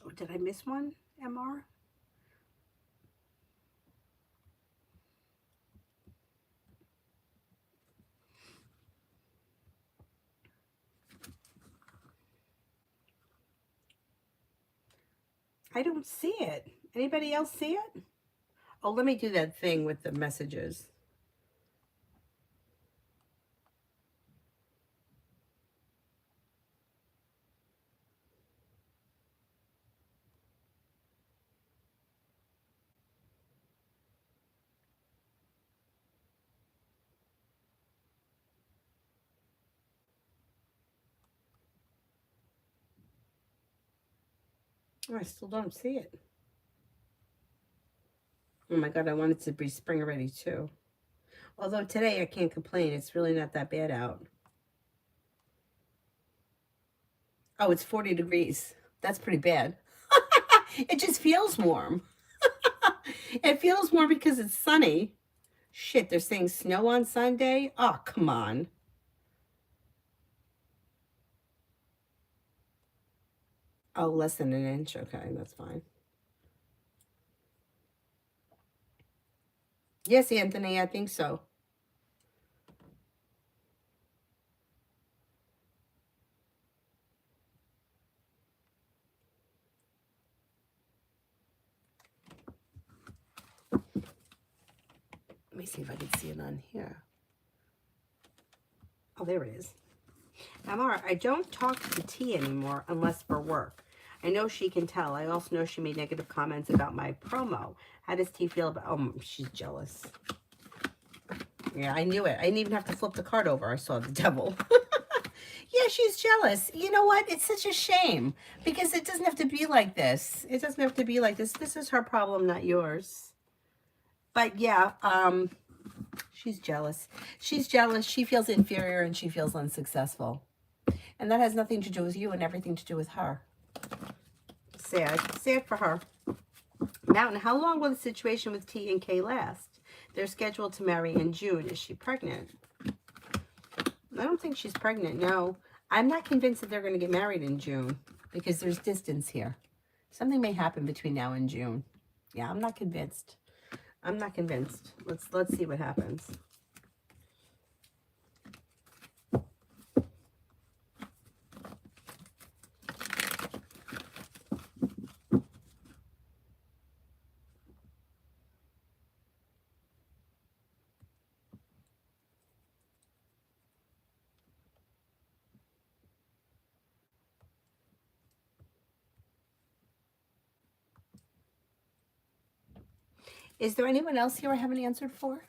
A: Oh, did I miss one, MR? I don't see it. Anybody else see it? Oh, let me do that thing with the messages. Oh, I still don't see it. Oh my God, I want it to be spring already too. Although today I can't complain. It's really not that bad out. Oh, it's 40 degrees. That's pretty bad. It just feels warm. It feels warm because it's sunny. Shit, they're saying snow on Sunday? Oh, come on. Oh, less than an inch. Okay, that's fine. Yes, Anthony, I think so. Let me see if I can see it on here. Oh, there it is. Amara, I don't talk to T anymore unless for work. I know she can tell. I also know she made negative comments about my promo. How does T feel about... Oh, she's jealous. Yeah, I knew it. I didn't even have to flip the card over. I saw the devil. Yeah, she's jealous. You know what? It's such a shame because it doesn't have to be like this. It doesn't have to be like this. This is her problem, not yours. But yeah, she's jealous. She's jealous. She feels inferior and she feels unsuccessful. And that has nothing to do with you and everything to do with her. Sad. Sad for her. Mountain, how long will the situation with T and K last? They're scheduled to marry in June. Is she pregnant? I don't think she's pregnant, no. I'm not convinced that they're going to get married in June because there's distance here. Something may happen between now and June. Yeah, I'm not convinced. I'm not convinced. Let's see what happens. Is there anyone else here I haven't answered for?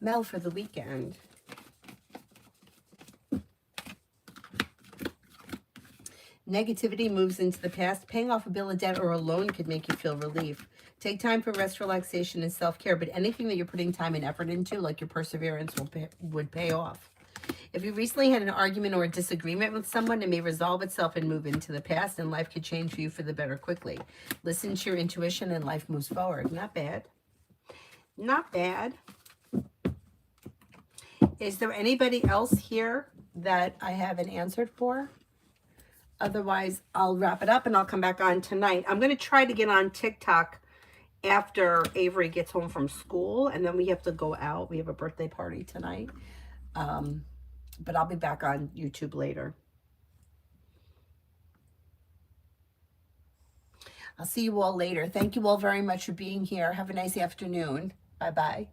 A: Mel for the weekend. Negativity moves into the past. Paying off a bill of debt or a loan could make you feel relief. Take time for rest, relaxation, and self-care, but anything that you're putting time and effort into, like your perseverance, would pay off. If you recently had an argument or a disagreement with someone, it may resolve itself and move into the past, and life could change for you for the better quickly. Listen to your intuition and life moves forward. Not bad. Not bad. Is there anybody else here that I haven't answered for? Otherwise, I'll wrap it up and I'll come back on tonight. I'm going to try to get on TikTok after Avery gets home from school, and then we have to go out. We have a birthday party tonight. But I'll be back on YouTube later. I'll see you all later. Thank you all very much for being here. Have a nice afternoon. Bye-bye.